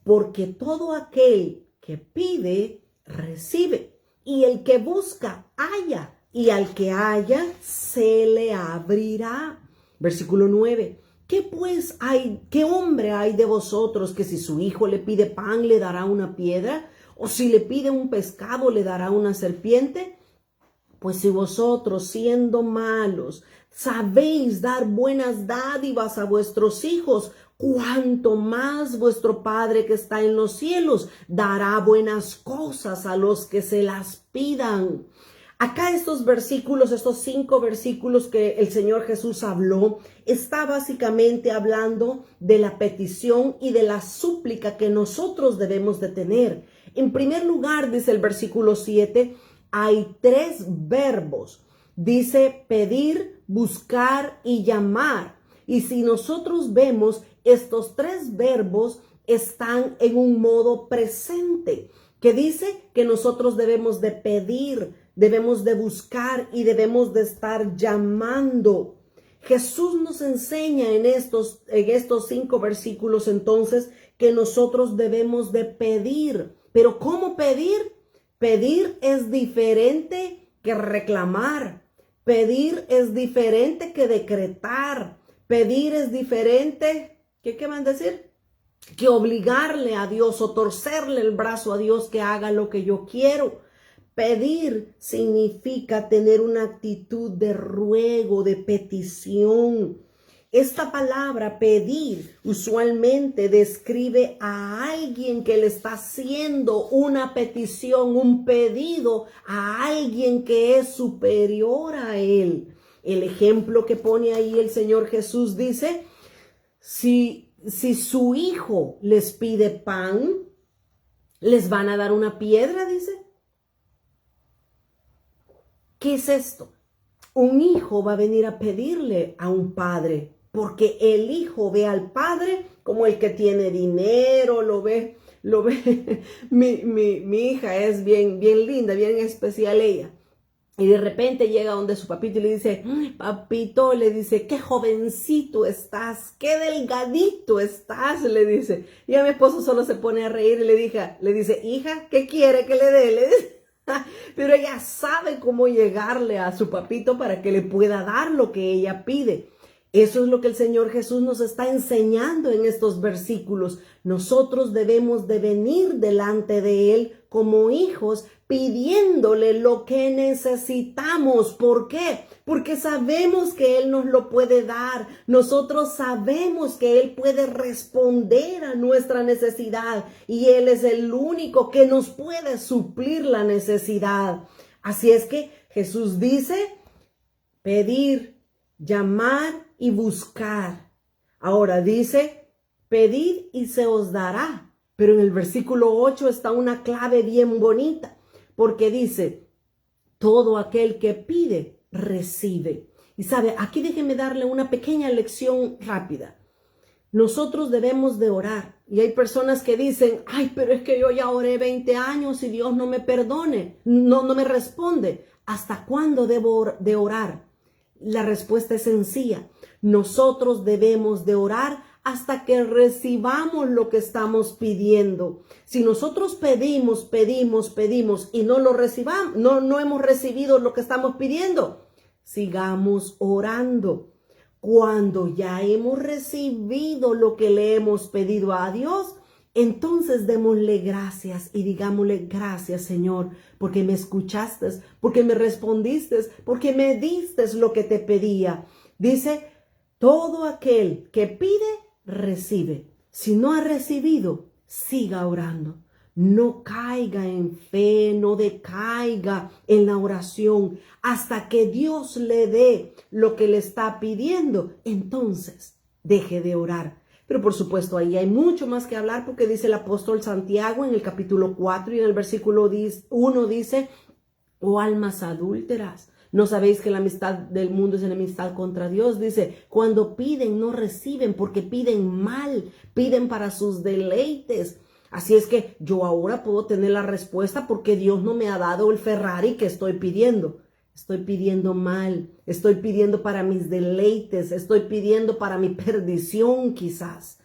porque todo aquel que pide, recibe, y el que busca, halla, y al que haya, se le abrirá. Versículo 9. ¿Qué pues hay, qué hombre hay de vosotros que si su hijo le pide pan, le dará una piedra? ¿O si le pide un pescado, le dará una serpiente? Pues si vosotros, siendo malos, sabéis dar buenas dádivas a vuestros hijos, cuánto más vuestro Padre que está en los cielos dará buenas cosas a los que se las pidan. Acá estos versículos, estos 5 versículos que el Señor Jesús habló, está básicamente hablando de la petición y de la súplica que nosotros debemos de tener. En primer lugar, dice el versículo 7, hay 3 verbos. Dice pedir, buscar y llamar. Y si nosotros vemos, estos 3 verbos están en un modo presente, que dice que nosotros debemos de pedir, debemos de buscar y debemos de estar llamando. Jesús nos enseña en estos 5 versículos entonces que nosotros debemos de pedir. Pero ¿cómo pedir? Pedir es diferente que reclamar. Pedir es diferente que decretar. Pedir es diferente, ¿qué van a decir? Que obligarle a Dios o torcerle el brazo a Dios que haga lo que yo quiero. Pedir significa tener una actitud de ruego, de petición. Esta palabra pedir usualmente describe a alguien que le está haciendo una petición, un pedido a alguien que es superior a él. El ejemplo que pone ahí el Señor Jesús dice, si su hijo les pide pan, ¿les van a dar una piedra? Dice. ¿Qué es esto? Un hijo va a venir a pedirle a un padre porque el hijo ve al padre como el que tiene dinero, lo ve. Mi hija es bien linda, bien especial ella. Y de repente llega donde su papito y le dice, papito, le dice, qué jovencito estás, qué delgadito estás, le dice. Y a mi esposo solo se pone a reír y le dice, hija, ¿qué quiere que le dé? Le dice. Pero ella sabe cómo llegarle a su papito para que le pueda dar lo que ella pide. Eso es lo que el Señor Jesús nos está enseñando en estos versículos. Nosotros debemos de venir delante de Él como hijos, pidiéndole lo que necesitamos. ¿Por qué? Porque sabemos que Él nos lo puede dar. Nosotros sabemos que Él puede responder a nuestra necesidad y Él es el único que nos puede suplir la necesidad. Así es que Jesús dice, pedir, llamar y buscar. Ahora dice, pedid y se os dará. Pero en el versículo 8 está una clave bien bonita, porque dice, todo aquel que pide, recibe. Y sabe, aquí déjeme darle una pequeña lección rápida. Nosotros debemos de orar. Y hay personas que dicen, ay, pero es que yo ya oré 20 años y Dios no me perdone, no me responde. ¿Hasta cuándo debo de orar? La respuesta es sencilla. Nosotros debemos de orar hasta que recibamos lo que estamos pidiendo. Si nosotros pedimos y no lo recibamos, no hemos recibido lo que estamos pidiendo, sigamos orando. Cuando ya hemos recibido lo que le hemos pedido a Dios, entonces démosle gracias y digámosle gracias, Señor, porque me escuchaste, porque me respondiste, porque me diste lo que te pedía. Dice, todo aquel que pide, recibe. Si no ha recibido, siga orando. No caiga en fe, no decaiga en la oración hasta que Dios le dé lo que le está pidiendo. Entonces, deje de orar. Pero por supuesto, ahí hay mucho más que hablar porque dice el apóstol Santiago en el capítulo 4 y en el versículo 1 dice, oh almas adúlteras, ¿no sabéis que la amistad del mundo es enemistad contra Dios? Dice, cuando piden no reciben porque piden mal, piden para sus deleites. Así es que yo ahora puedo tener la respuesta porque Dios no me ha dado el Ferrari que estoy pidiendo. Estoy pidiendo mal, estoy pidiendo para mis deleites, estoy pidiendo para mi perdición quizás.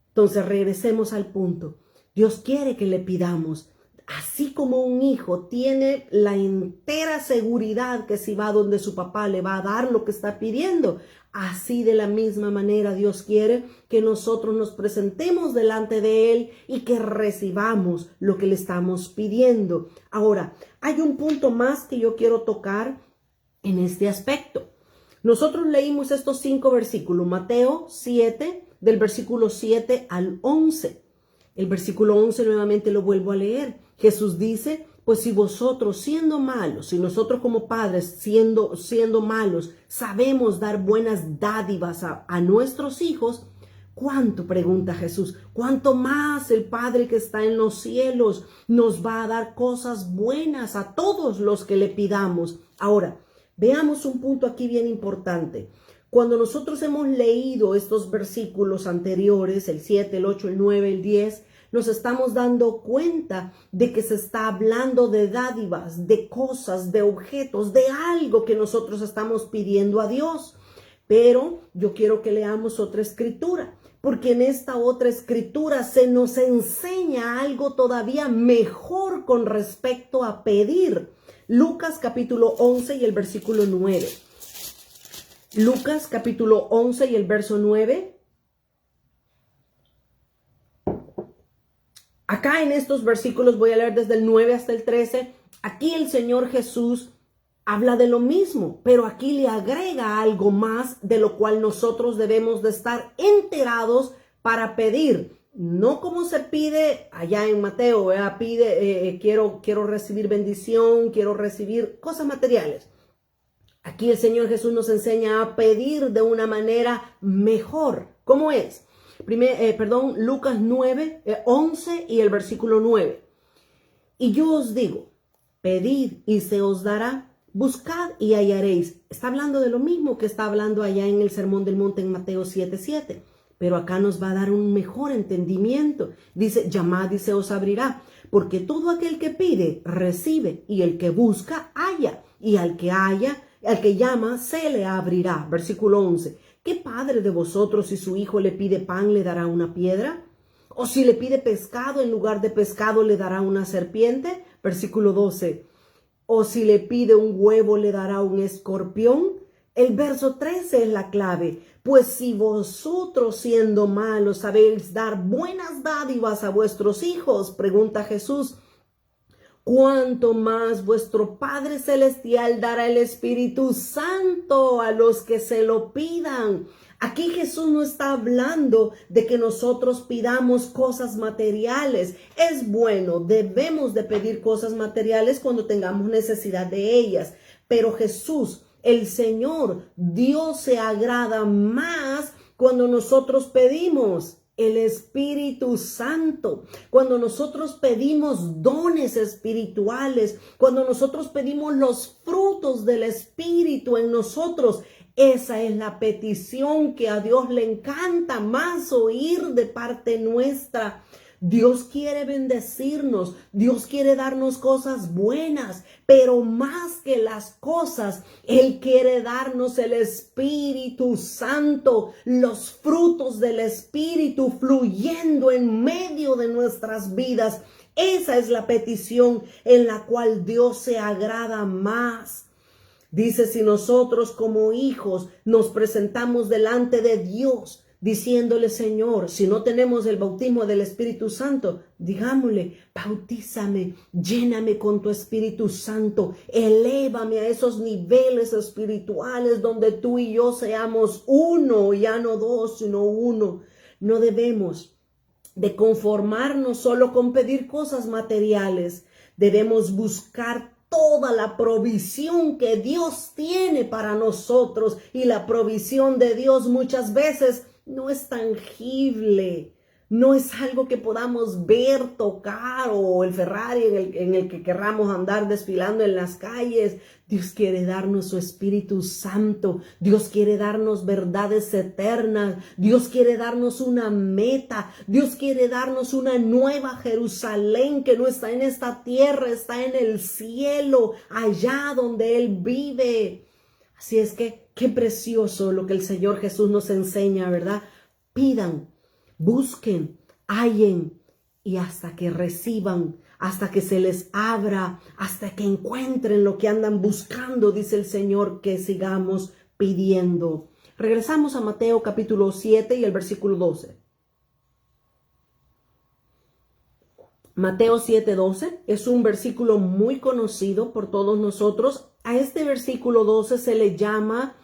Entonces regresemos al punto. Dios quiere que le pidamos. Así como un hijo tiene la entera seguridad que si va donde su papá le va a dar lo que está pidiendo, así de la misma manera Dios quiere que nosotros nos presentemos delante de Él y que recibamos lo que le estamos pidiendo. Ahora, hay un punto más que yo quiero tocar en este aspecto. Nosotros leímos estos 5 versículos, Mateo 7, del versículo 7 al 11. El versículo 11 nuevamente lo vuelvo a leer. Jesús dice, pues si vosotros siendo malos, si nosotros como padres siendo malos, sabemos dar buenas dádivas a nuestros hijos, ¿cuánto, pregunta Jesús, cuánto más el Padre que está en los cielos nos va a dar cosas buenas a todos los que le pidamos? Ahora, veamos un punto aquí bien importante. Cuando nosotros hemos leído estos versículos anteriores, el 7, el 8, el 9, el 10, nos estamos dando cuenta de que se está hablando de dádivas, de cosas, de objetos, de algo que nosotros estamos pidiendo a Dios. Pero yo quiero que leamos otra escritura, porque en esta otra escritura se nos enseña algo todavía mejor con respecto a pedir. Lucas capítulo 11 y el versículo 9. Lucas capítulo 11 y el verso 9. Acá en estos versículos voy a leer desde el 9 hasta el 13. Aquí el Señor Jesús habla de lo mismo, pero aquí le agrega algo más de lo cual nosotros debemos de estar enterados para pedir. No como se pide allá en Mateo, pide, quiero recibir bendición, quiero recibir cosas materiales. Aquí el Señor Jesús nos enseña a pedir de una manera mejor. ¿Cómo es? Lucas 9, 11 y el versículo 9. Y yo os digo, pedid y se os dará, Buscad y hallaréis. Está hablando de lo mismo que está hablando allá en el Sermón del Monte en Mateo 7:7. Pero acá nos va a dar un mejor entendimiento. Dice, llamad y se os abrirá. Porque todo aquel que pide, recibe. Y el que busca, halla. Y al que llama, se le abrirá. Versículo 11. ¿Qué padre de vosotros, si su hijo le pide pan, le dará una piedra? ¿O si le pide pescado, en lugar de pescado, le dará una serpiente? Versículo 12. ¿O si le pide un huevo, le dará un escorpión? El verso 13 es la clave. Pues si vosotros, siendo malos, sabéis dar buenas dádivas a vuestros hijos, pregunta Jesús, ¿cuánto más vuestro Padre Celestial dará el Espíritu Santo a los que se lo pidan? Aquí Jesús no está hablando de que nosotros pidamos cosas materiales. Es bueno, debemos de pedir cosas materiales cuando tengamos necesidad de ellas. Pero Jesús, el Señor, Dios se agrada más cuando nosotros pedimos el Espíritu Santo, cuando nosotros pedimos dones espirituales, cuando nosotros pedimos los frutos del Espíritu en nosotros. Esa es la petición que a Dios le encanta más oír de parte nuestra. Dios quiere bendecirnos, Dios quiere darnos cosas buenas, pero más que las cosas, Él quiere darnos el Espíritu Santo, los frutos del Espíritu fluyendo en medio de nuestras vidas. Esa es la petición en la cual Dios se agrada más. Dice, si nosotros como hijos nos presentamos delante de Dios, diciéndole, Señor, si no tenemos el bautismo del Espíritu Santo, digámosle, bautízame, lléname con tu Espíritu Santo, elévame a esos niveles espirituales donde tú y yo seamos uno, ya no dos, sino uno. No debemos de conformarnos solo con pedir cosas materiales. Debemos buscar toda la provisión que Dios tiene para nosotros, y la provisión de Dios muchas veces no es tangible, no es algo que podamos ver, tocar, o el Ferrari en el que querramos andar desfilando en las calles. Dios quiere darnos su Espíritu Santo, Dios quiere darnos verdades eternas, Dios quiere darnos una meta, Dios quiere darnos una nueva Jerusalén que no está en esta tierra, está en el cielo, allá donde Él vive. Así es que qué precioso lo que el Señor Jesús nos enseña, ¿verdad? Pidan, busquen, hallen, y hasta que reciban, hasta que se les abra, hasta que encuentren lo que andan buscando, dice el Señor, que sigamos pidiendo. Regresamos a Mateo capítulo 7 y el versículo 12. Mateo 7:12 es un versículo muy conocido por todos nosotros. A este versículo 12 se le llama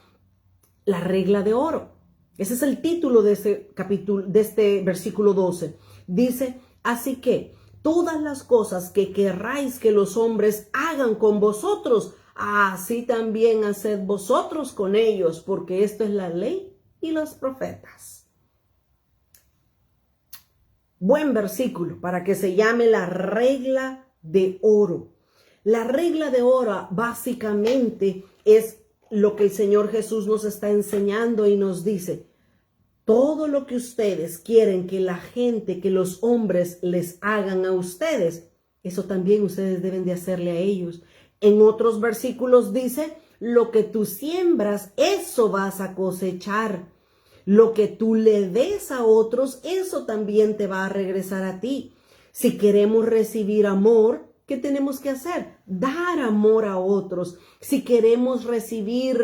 la regla de oro. Ese es el título de este capítulo, de este versículo 12. Dice, así que todas las cosas que querráis que los hombres hagan con vosotros, así también haced vosotros con ellos, porque esto es la ley y los profetas. Buen versículo para que se llame la regla de oro. La regla de oro básicamente es lo que el Señor Jesús nos está enseñando y nos dice, todo lo que ustedes quieren que la gente, que los hombres les hagan a ustedes, eso también ustedes deben de hacerle a ellos. En otros versículos dice, lo que tú siembras, eso vas a cosechar. Lo que tú le des a otros, eso también te va a regresar a ti. Si queremos recibir amor, ¿qué tenemos que hacer? Dar amor a otros. Si queremos recibir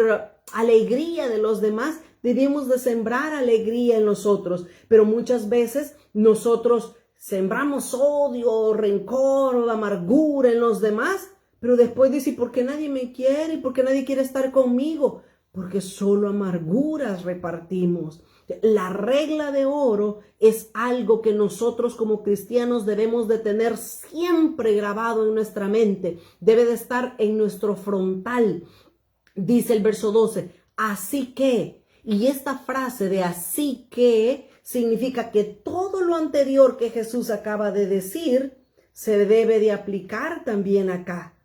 alegría de los demás, debemos de sembrar alegría en nosotros. Pero muchas veces nosotros sembramos odio, rencor, amargura en los demás, pero después dice, ¿por qué nadie me quiere? ¿Por qué nadie quiere estar conmigo? Porque solo amarguras repartimos. La regla de oro es algo que nosotros como cristianos debemos de tener siempre grabado en nuestra mente. Debe de estar en nuestro frontal. Dice el verso 12, así que, y esta frase de así que significa que todo lo anterior que Jesús acaba de decir se debe de aplicar también acá.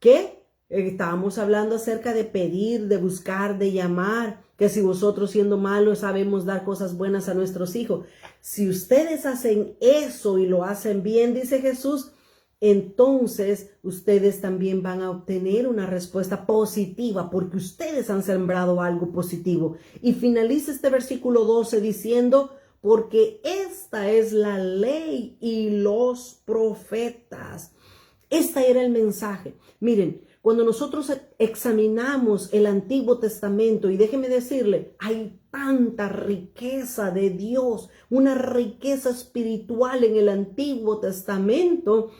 ¿Qué? Estábamos hablando acerca de pedir, de buscar, de llamar, que si vosotros siendo malos sabemos dar cosas buenas a nuestros hijos. Si ustedes hacen eso y lo hacen bien, dice Jesús, entonces ustedes también van a obtener una respuesta positiva porque ustedes han sembrado algo positivo. Y finaliza este versículo 12 diciendo, porque esta es la ley y los profetas. Este era el mensaje. Miren, cuando nosotros examinamos el Antiguo Testamento, y déjeme decirle, hay tanta riqueza de Dios, una riqueza espiritual en el Antiguo Testamento,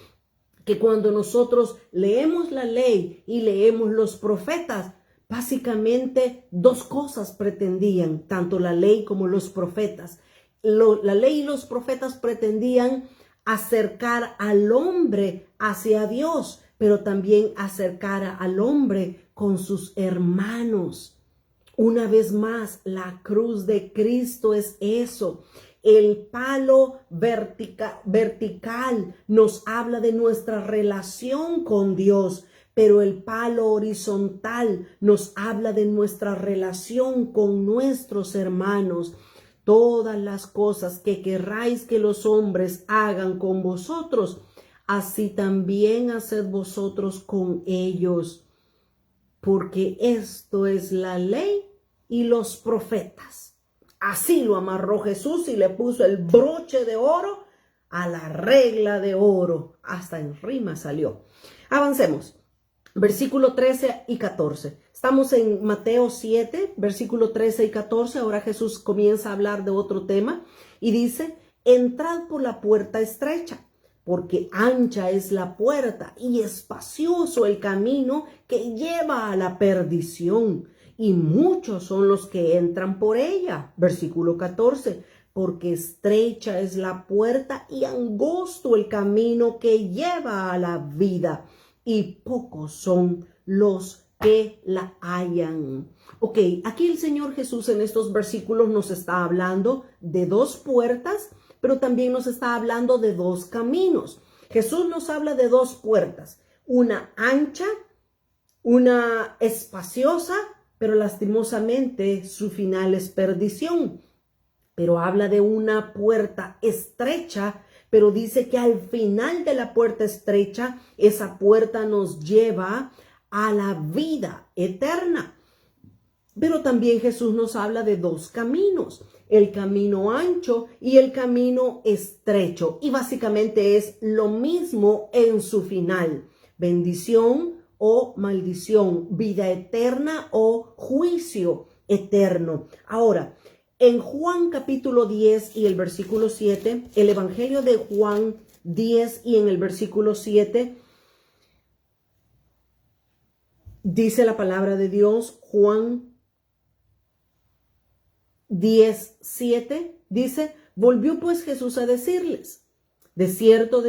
que cuando nosotros leemos la ley y leemos los profetas, básicamente dos cosas pretendían, tanto la ley como los profetas. La ley y los profetas pretendían acercar al hombre hacia Dios, pero también acercar al hombre con sus hermanos. Una vez más, la cruz de Cristo es eso. El palo vertical nos habla de nuestra relación con Dios, pero el palo horizontal nos habla de nuestra relación con nuestros hermanos. Todas las cosas que querráis que los hombres hagan con vosotros, así también haced vosotros con ellos, porque esto es la ley y los profetas. Así lo amarró Jesús y le puso el broche de oro a la regla de oro. Hasta en rima salió. Avancemos. Versículo 13 y 14. Estamos en Mateo 7, versículo 13 y 14. Ahora Jesús comienza a hablar de otro tema y dice, entrad por la puerta estrecha, porque ancha es la puerta y espacioso el camino que lleva a la perdición, y muchos son los que entran por ella. Versículo 14, porque estrecha es la puerta y angosto el camino que lleva a la vida, y pocos son los que la hallan. Ok, aquí el Señor Jesús en estos versículos nos está hablando de dos puertas, pero también nos está hablando de dos caminos. Jesús nos habla de dos puertas, una ancha, una espaciosa, pero lastimosamente su final es perdición. Pero habla de una puerta estrecha, pero dice que al final de la puerta estrecha, esa puerta nos lleva a la vida eterna. Pero también Jesús nos habla de dos caminos, el camino ancho y el camino estrecho. Y básicamente es lo mismo en su final, bendición o maldición, vida eterna o juicio eterno. Ahora, en Juan capítulo 10 y el versículo 7, el Evangelio de Juan 10 y en el versículo 7, dice la palabra de Dios, Juan 10, 7, dice, volvió pues Jesús a decirles, de cierto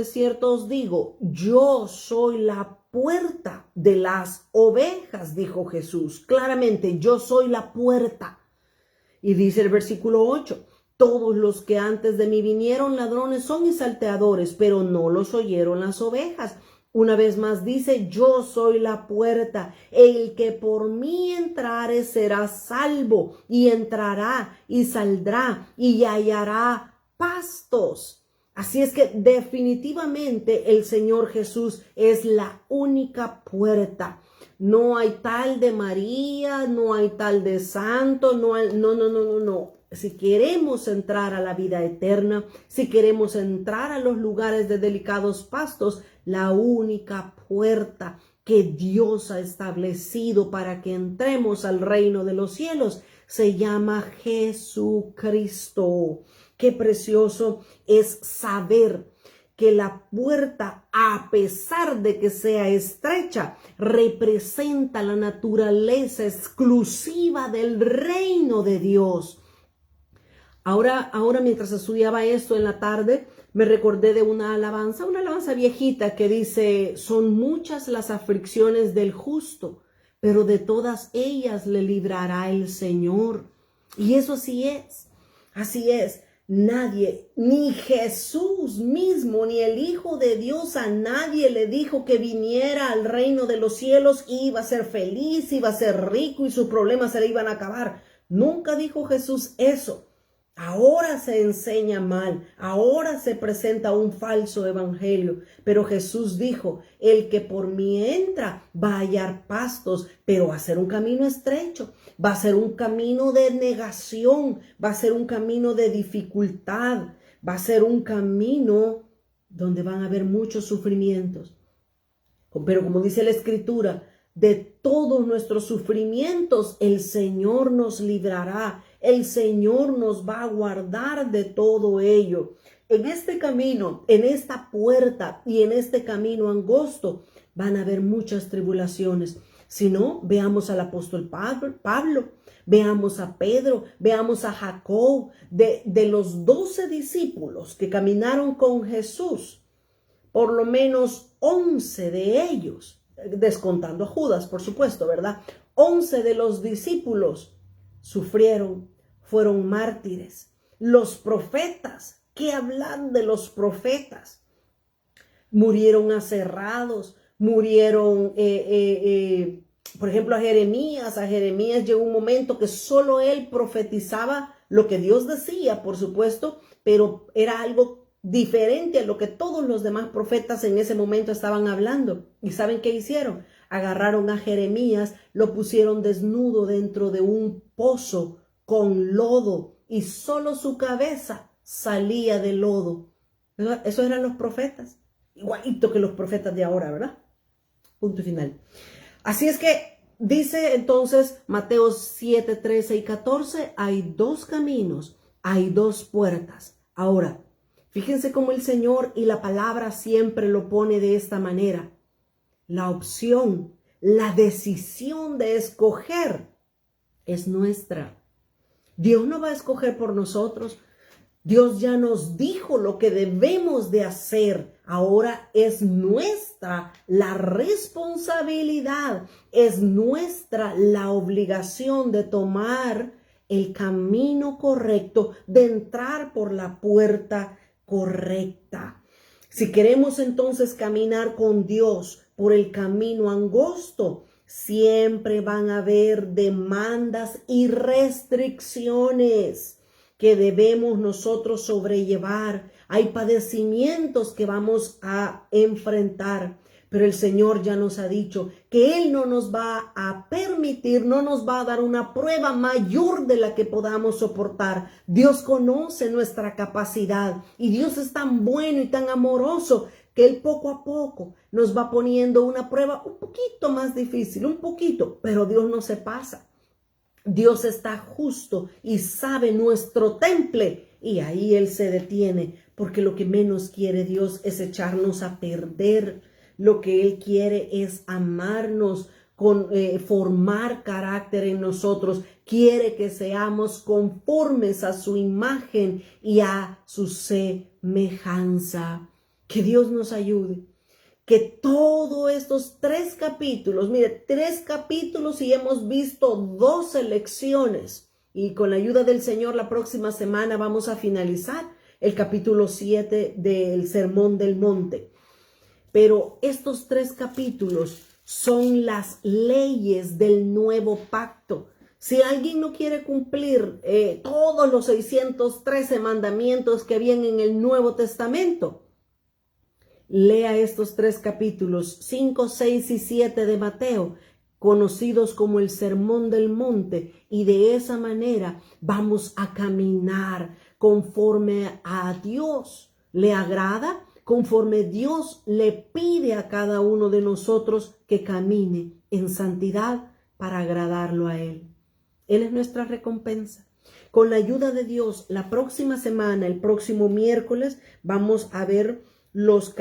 os digo, yo soy la puerta de las ovejas, dijo Jesús. Claramente, yo soy la puerta. Y dice el versículo 8, todos los que antes de mí vinieron ladrones son y salteadores, pero no los oyeron las ovejas. Una vez más dice, yo soy la puerta, el que por mí entrare será salvo, y entrará y saldrá y hallará pastos. Así es que definitivamente el Señor Jesús es la única puerta. No hay tal de María, no hay tal de santo, no. Si queremos entrar a la vida eterna, si queremos entrar a los lugares de delicados pastos, la única puerta que Dios ha establecido para que entremos al reino de los cielos se llama Jesucristo. Qué precioso es saber que la puerta, a pesar de que sea estrecha, representa la naturaleza exclusiva del reino de Dios. Ahora mientras estudiaba esto en la tarde, me recordé de una alabanza viejita que dice, son muchas las aflicciones del justo, pero de todas ellas le librará el Señor. Y eso así es. Nadie, ni Jesús mismo, ni el Hijo de Dios, a nadie le dijo que viniera al reino de los cielos y iba a ser feliz, iba a ser rico y sus problemas se le iban a acabar. Nunca dijo Jesús eso. Ahora se enseña mal, ahora se presenta un falso evangelio, pero Jesús dijo, el que por mí entra va a hallar pastos, pero va a ser un camino estrecho, va a ser un camino de negación, va a ser un camino de dificultad, va a ser un camino donde van a haber muchos sufrimientos. Pero como dice la Escritura, de todos nuestros sufrimientos el Señor nos librará. El Señor nos va a guardar de todo ello. En este camino, en esta puerta y en este camino angosto van a haber muchas tribulaciones. Si no, veamos al apóstol Pablo, veamos a Pedro, veamos a Jacob, de los 12 discípulos que caminaron con Jesús, por lo menos 11 de ellos, descontando a Judas, por supuesto, ¿verdad? 11 de los discípulos sufrieron, fueron mártires. Los profetas, ¿qué hablan de los profetas? Murieron aserrados, murieron, por ejemplo, a Jeremías llegó un momento que solo él profetizaba lo que Dios decía, por supuesto, pero era algo diferente a lo que todos los demás profetas en ese momento estaban hablando. ¿Y saben qué hicieron? Agarraron a Jeremías, lo pusieron desnudo dentro de un pozo con lodo y solo su cabeza salía del lodo. Eso eran los profetas, igualito que los profetas de ahora, ¿verdad? Punto y final. Así es que dice entonces Mateo 7, 13 y 14, hay dos caminos, hay dos puertas. Ahora, fíjense cómo el Señor y la palabra siempre lo pone de esta manera. La opción, la decisión de escoger es nuestra. Dios no va a escoger por nosotros. Dios ya nos dijo lo que debemos de hacer. Ahora es nuestra la responsabilidad, es nuestra la obligación de tomar el camino correcto, de entrar por la puerta correcta. Si queremos entonces caminar con Dios por el camino angosto, siempre van a haber demandas y restricciones que debemos nosotros sobrellevar. Hay padecimientos que vamos a enfrentar, pero el Señor ya nos ha dicho que Él no nos va a permitir, no nos va a dar una prueba mayor de la que podamos soportar. Dios conoce nuestra capacidad y Dios es tan bueno y tan amoroso que Él poco a poco nos va poniendo una prueba un poquito más difícil, un poquito, pero Dios no se pasa. Dios está justo y sabe nuestro temple y ahí Él se detiene, porque lo que menos quiere Dios es echarnos a perder. Lo que Él quiere es amarnos, formar carácter en nosotros. Quiere que seamos conformes a su imagen y a su semejanza. Que Dios nos ayude. Que todos estos 3 capítulos, mire, 3 capítulos y hemos visto 2 lecciones. Y con la ayuda del Señor la próxima semana vamos a finalizar el capítulo 7 del Sermón del Monte. Pero estos 3 capítulos son las leyes del nuevo pacto. Si alguien no quiere cumplir todos los 613 mandamientos que habían en el Nuevo Testamento, lea estos 3 capítulos, 5, 6 y 7 de Mateo, conocidos como el Sermón del Monte, y de esa manera vamos a caminar conforme a Dios le agrada, conforme Dios le pide a cada uno de nosotros que camine en santidad para agradarlo a Él. Él es nuestra recompensa. Con la ayuda de Dios, la próxima semana, el próximo miércoles, vamos a ver los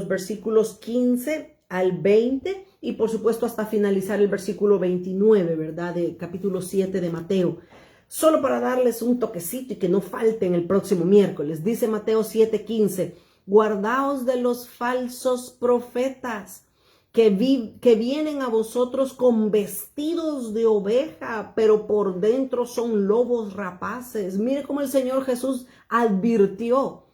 versículos 15 al 20 y por supuesto hasta finalizar el versículo 29, ¿verdad? De capítulo 7 de Mateo. Solo para darles un toquecito y que no falten el próximo miércoles. Dice Mateo 7:15, guardaos de los falsos profetas que vienen a vosotros con vestidos de oveja, pero por dentro son lobos rapaces. Mire cómo el Señor Jesús advirtió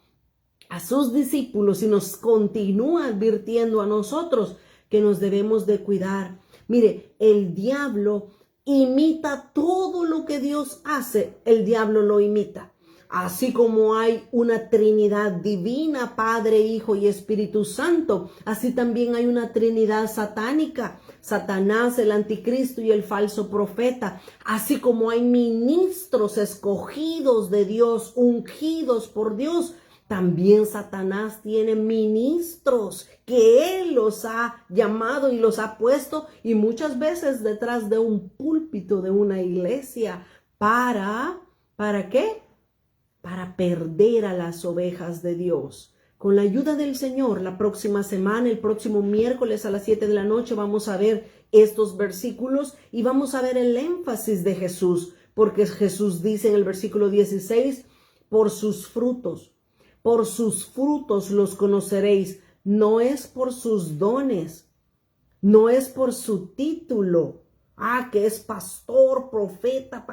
a sus discípulos y nos continúa advirtiendo a nosotros que nos debemos de cuidar. Mire, el diablo imita todo lo que Dios hace, el diablo lo imita. Así como hay una Trinidad divina, Padre, Hijo y Espíritu Santo, así también hay una Trinidad satánica, Satanás, el anticristo y el falso profeta. Así como hay ministros escogidos de Dios, ungidos por Dios, también Satanás tiene ministros que Él los ha llamado y los ha puesto, y muchas veces detrás de un púlpito de una iglesia. ¿Para qué? Para perder a las ovejas de Dios. Con la ayuda del Señor, la próxima semana, el próximo miércoles a las 7 de la noche, vamos a ver estos versículos y vamos a ver el énfasis de Jesús, porque Jesús dice en el versículo 16, por sus frutos los conoceréis. No es por sus dones, no es por su título, que es pastor, profeta,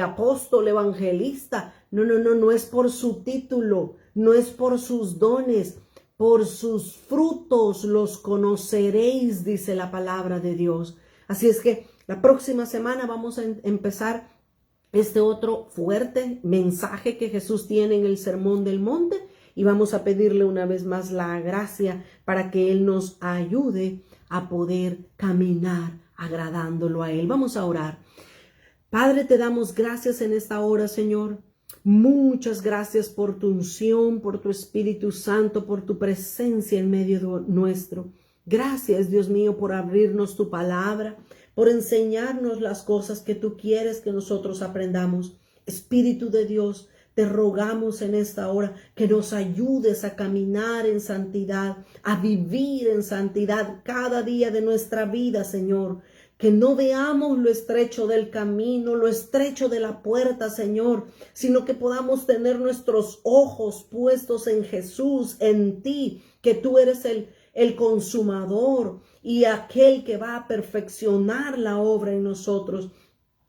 apóstol, evangelista. No es por su título, no es por sus dones, por sus frutos los conoceréis, dice la palabra de Dios. Así es que la próxima semana vamos a empezar este otro fuerte mensaje que Jesús tiene en el Sermón del Monte, y vamos a pedirle una vez más la gracia para que Él nos ayude a poder caminar agradándolo a Él. Vamos a orar. Padre, te damos gracias en esta hora, Señor. Muchas gracias por tu unción, por tu Espíritu Santo, por tu presencia en medio nuestro. Gracias, Dios mío, por abrirnos tu palabra, por enseñarnos las cosas que tú quieres que nosotros aprendamos. Espíritu de Dios, te rogamos en esta hora que nos ayudes a caminar en santidad, a vivir en santidad cada día de nuestra vida, Señor. Que no veamos lo estrecho del camino, lo estrecho de la puerta, Señor, sino que podamos tener nuestros ojos puestos en Jesús, en ti, que tú eres el consumador y aquel que va a perfeccionar la obra en nosotros.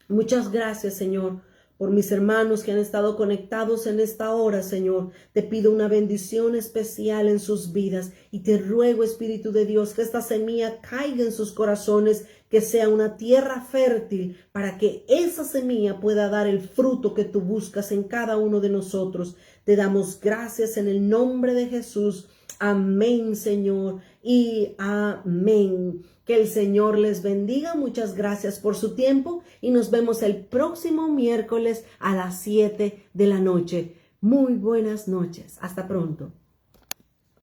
Muchas gracias, Señor, por mis hermanos que han estado conectados en esta hora, Señor. Te pido una bendición especial en sus vidas y te ruego, Espíritu de Dios, que esta semilla caiga en sus corazones, que sea una tierra fértil para que esa semilla pueda dar el fruto que tú buscas en cada uno de nosotros. Te damos gracias en el nombre de Jesús. Amén, Señor, y amén. Que el Señor les bendiga. Muchas gracias por su tiempo y nos vemos el próximo miércoles a las 7 de la noche. Muy buenas noches. Hasta pronto.